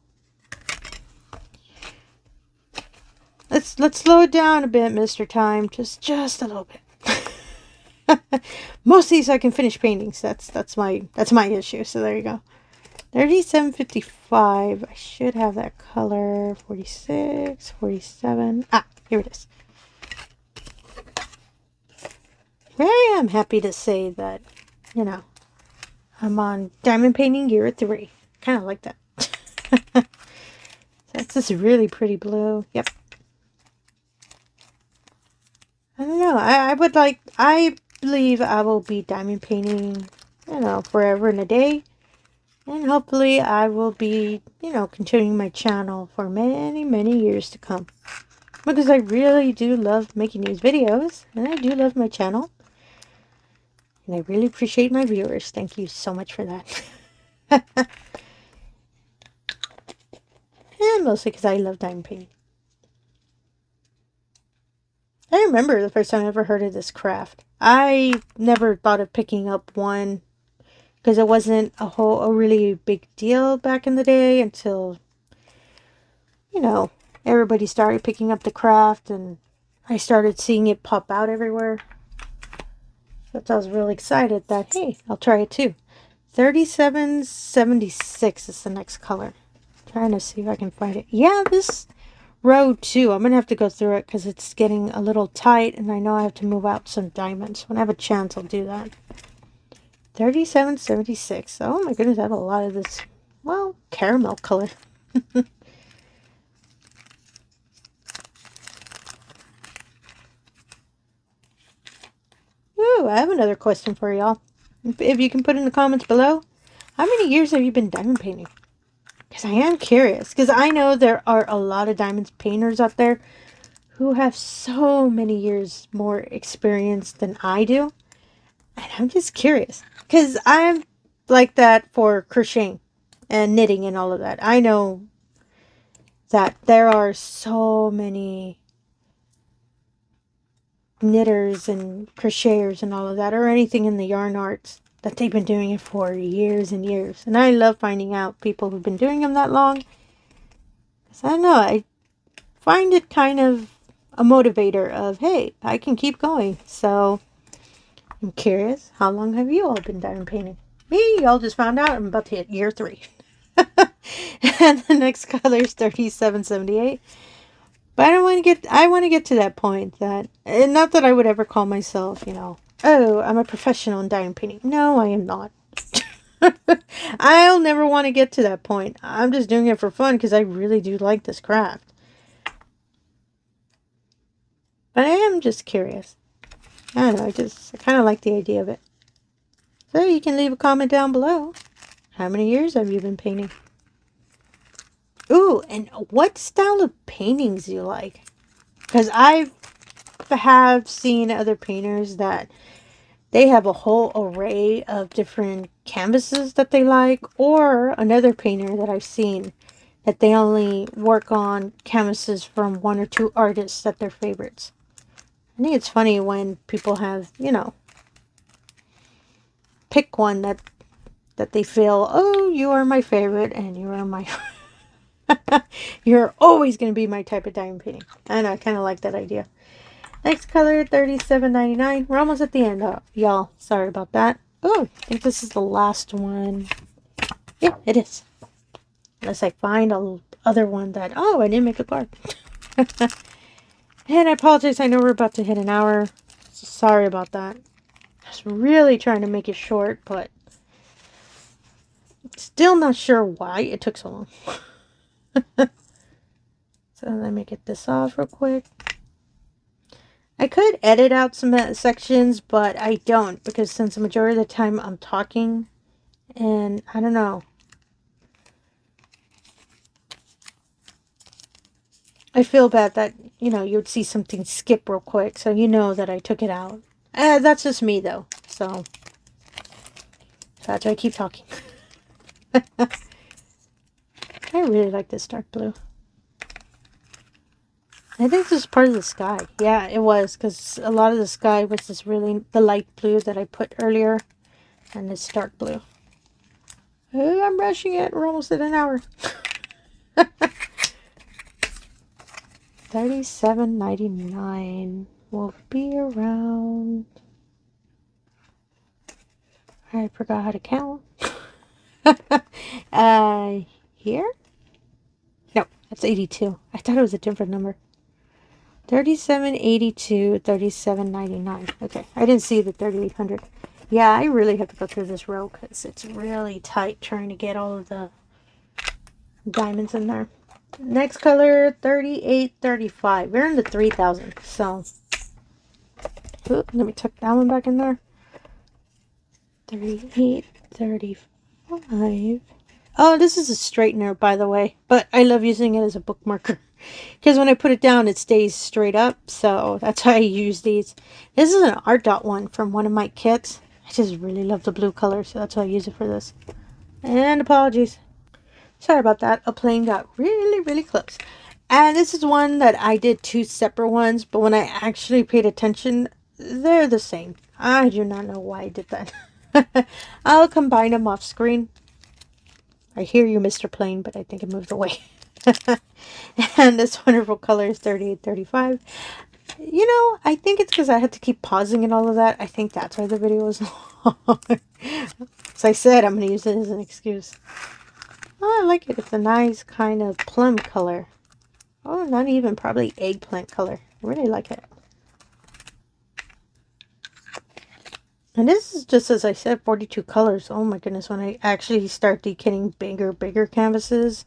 Let's slow it down a bit, Mr. Time. Just a little bit. Most of these I can finish paintings. That's my issue. So there you go. 37.55. I should have that color. 46, 47. Ah, here it is. I am happy to say that, you know, I'm on diamond painting year 3. Kind of like that. That's this really pretty blue. Yep. I don't know. I believe I will be diamond painting, you know, forever and a day. And hopefully I will be, you know, continuing my channel for many, many years to come. Because I really do love making these videos. And I do love my channel. And I really appreciate my viewers. Thank you so much for that. And mostly because I love diamond painting. I remember the first time I ever heard of this craft. I never thought of picking up one because it wasn't a really big deal back in the day until, you know, everybody started picking up the craft and I started seeing it pop out everywhere. So I was really excited that, hey, I'll try it too. 37.76 is the next color. Trying to see if I can find it. Yeah, this row too. I'm going to have to go through it because it's getting a little tight and I know I have to move out some diamonds. When I have a chance, I'll do that. 37.76. Oh my goodness, I have a lot of this, well, caramel color. Ooh, I have another question for y'all. If you can put in the comments below, how many years have you been diamond painting? Because I am curious. Because I know there are a lot of diamond painters out there who have so many years more experience than I do. And I'm just curious. Because I'm like that for crocheting and knitting and all of that. I know that there are so many knitters and crocheters and all of that, or anything in the yarn arts, that they've been doing it for years and years. And I love finding out people who've been doing them that long. Because I don't know, I find it kind of a motivator of, hey, I can keep going. So I'm curious, how long have you all been diamond painting? Me, y'all just found out I'm about to hit year 3. And the next color is 37.78. But I want to get to that point that, and not that I would ever call myself, you know, oh, I'm a professional in diamond painting. No, I am not. I'll never want to get to that point. I'm just doing it for fun because I really do like this craft. But I am just curious. I don't know, I kind of like the idea of it. So you can leave a comment down below. How many years have you been painting? Ooh, and what style of paintings do you like? Because I have seen other painters that they have a whole array of different canvases that they like. Or another painter that I've seen that they only work on canvases from 1 or 2 artists that they're favorites. I think it's funny when people have, you know, pick one that they feel, oh, you are my favorite and you are my... You're always going to be my type of diamond painting. I know, I kind of like that idea. Next color, 37.99. We're almost at the end, y'all. Sorry about that. Oh, I think this is the last one. Yeah, it is. Unless I find a other one that... Oh, I didn't make a card. And I apologize. I know we're about to hit an hour. So sorry about that. I was really trying to make it short, but... Still not sure why it took so long. So let me get this off real quick. I could edit out some sections, but I don't, because since the majority of the time I'm talking, and I don't know. I feel bad that, you know, you would see something skip real quick, so you know that I took it out. That's just me, though, so that's why I keep talking. I really like this dark blue. I think this is part of the sky. Yeah, it was, because a lot of the sky was this really, the light blue that I put earlier, and this dark blue. Oh, I'm rushing it. We're almost at an hour. 37.99 will be around I forgot how to count. Here? No, that's 82. I thought it was a different number. 3782, 3799. Okay, I didn't see the 3800. Yeah, I really have to go through this row because it's really tight trying to get all of the diamonds in there. Next color, 3835. We're in the 3000. So, ooh, let me tuck that one back in there. 3835. Oh, this is a straightener, by the way, but I love using it as a bookmarker because when I put it down, it stays straight up. So that's why I use these. This is an art dot one from one of my kits. I just really love the blue color, so that's why I use it for this. And apologies. Sorry about that. A plane got really, really close. And this is one that I did two separate ones, but when I actually paid attention, they're the same. I do not know why I did that. I'll combine them off screen. I hear you, Mr. Plane, but I think it moved away. And this wonderful color is 3835. You know, I think it's because I had to keep pausing and all of that. I think that's why the video was long. As I said, I'm going to use it as an excuse. Oh, I like it. It's a nice kind of plum color. Oh, not even probably eggplant color. I really like it. And this is just, as I said, 42 colors. Oh my goodness, when I actually start dekitting bigger canvases,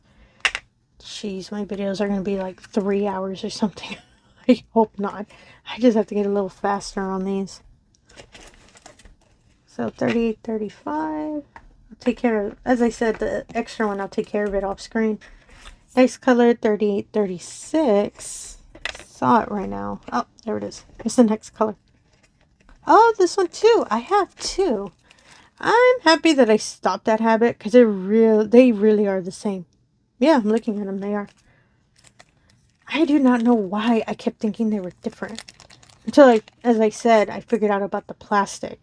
jeez, my videos are going to be like 3 hours or something. I hope not. I just have to get a little faster on these. So 3835. I'll take care of, as I said, the extra one, I'll take care of it off screen. Next color, 3836. Saw it right now. Oh, there it is. Here's the next color. Oh, this one too. I have two. I'm happy that I stopped that habit because they really are the same. Yeah, I'm looking at them. They are. I do not know why I kept thinking they were different. Until, as I said, I figured out about the plastic.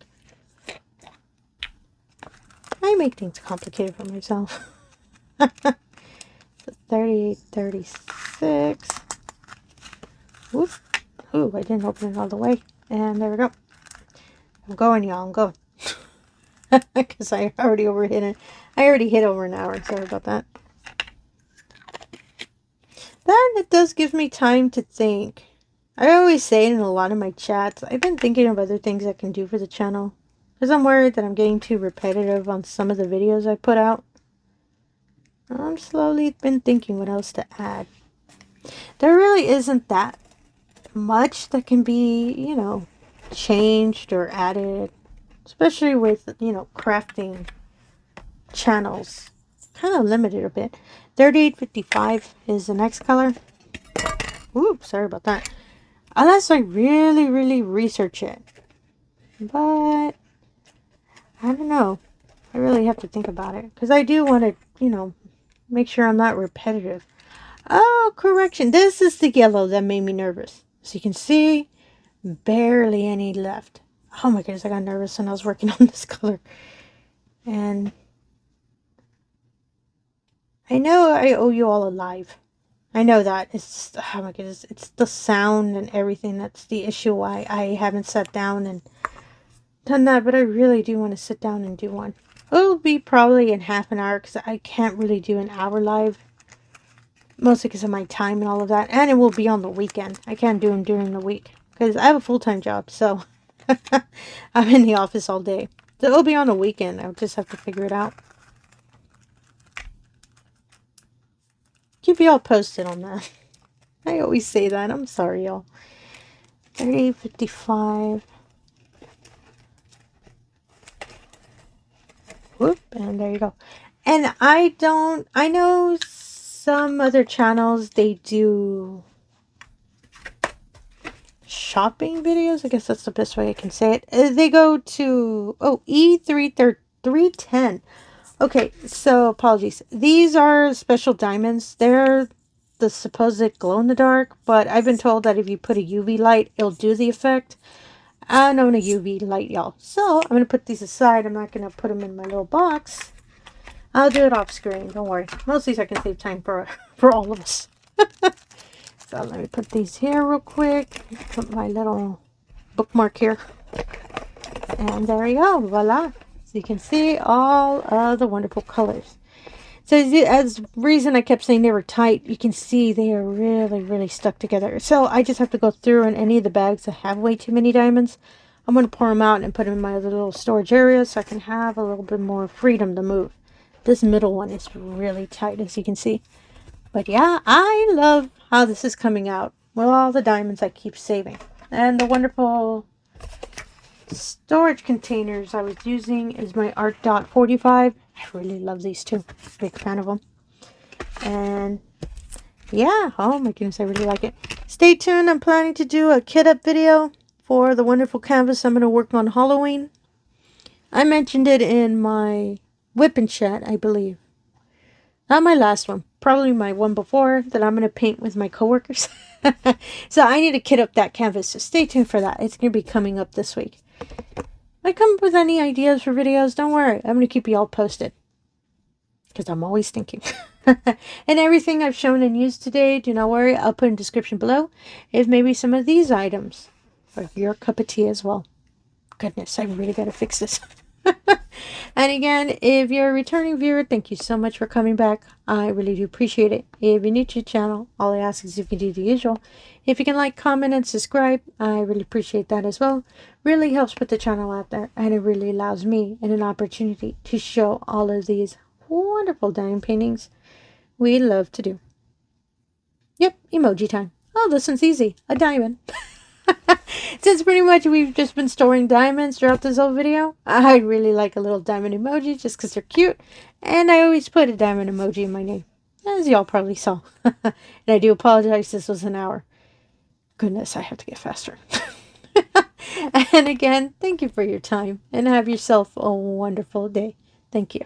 I make things complicated for myself. 3836. Whoop. Ooh, I didn't open it all the way. And there we go. I'm going, y'all. I'm going. Because I already overhit it. I already hit over an hour. Sorry about that. Then it does give me time to think. I always say it in a lot of my chats. I've been thinking of other things I can do for the channel. Because I'm worried that I'm getting too repetitive on some of the videos I put out. I'm slowly been thinking what else to add. There really isn't that much that can be, you know, changed or added, especially with, you know, crafting channels. Kind of limited a bit. 3855 is the next color. Oops, sorry about that. Unless I really research it. But I don't know. I really have to think about it because I do want to, you know, make sure I'm not repetitive. Oh, correction. This is the yellow that made me nervous. So you can see, barely any left. Oh my goodness, I got nervous when I was working on this color. And I know I owe you all a live. I know that. It's, oh my goodness, it's the sound and everything that's the issue why I haven't sat down and done that. But I really do want to sit down and do one. It'll be probably in half an hour because I can't really do an hour live. Mostly because of my time and all of that. And it will be on the weekend. I can't do them during the week. Because I have a full-time job. So I'm in the office all day. So it'll be on the weekend. I'll just have to figure it out. Keep y'all posted on that. I always say that. I'm sorry, y'all. 3855. Whoop. And there you go. And I know some other channels, they do shopping videos. I guess that's the best way I can say it. They go to, oh, E310. Okay, so apologies. These are special diamonds. They're the supposed glow-in-the-dark, but I've been told that if you put a UV light, it'll do the effect. I don't own a UV light, y'all. So I'm going to put these aside. I'm not going to put them in my little box. I'll do it off screen. Don't worry. Most of these I can save time for all of us. So let me put these here real quick. Put my little bookmark here. And there you go. Voila. So you can see all of the wonderful colors. So as reason I kept saying they were tight, you can see they are really, really stuck together. So I just have to go through in any of the bags that have way too many diamonds. I'm going to pour them out and put them in my other little storage area so I can have a little bit more freedom to move. This middle one is really tight, as you can see. But yeah, I love how this is coming out with all the diamonds I keep saving. And the wonderful storage containers I was using is my Art Dot 45. I really love these two. Big fan of them. And yeah, oh my goodness, I really like it. Stay tuned. I'm planning to do a kit up video for the wonderful canvas I'm going to work on Halloween. I mentioned it in my whipping chat, I believe. Not my last one. Probably my one before that I'm going to paint with my coworkers. So I need to kit up that canvas. So stay tuned for that. It's going to be coming up this week. If I come up with any ideas for videos, don't worry. I'm going to keep you all posted. Because I'm always thinking. And everything I've shown and used today, do not worry. I'll put in the description below. If maybe some of these items are your cup of tea as well. Goodness, I really got to fix this. And again, if you're a returning viewer, thank you so much for coming back. I really do appreciate it. If you're new to the channel, all I ask is if you can do the usual. If you can like, comment, and subscribe, I really appreciate that as well. Really helps put the channel out there, and it really allows me an opportunity to show all of these wonderful diamond paintings we love to do. Yep, emoji time. Oh, this one's easy. A diamond. Since pretty much we've just been storing diamonds throughout this whole video, I really like a little diamond emoji just because they're cute. And I always put a diamond emoji in my name, as y'all probably saw. And I do apologize, this was an hour. Goodness, I have to get faster. And again, thank you for your time and have yourself a wonderful day. Thank you.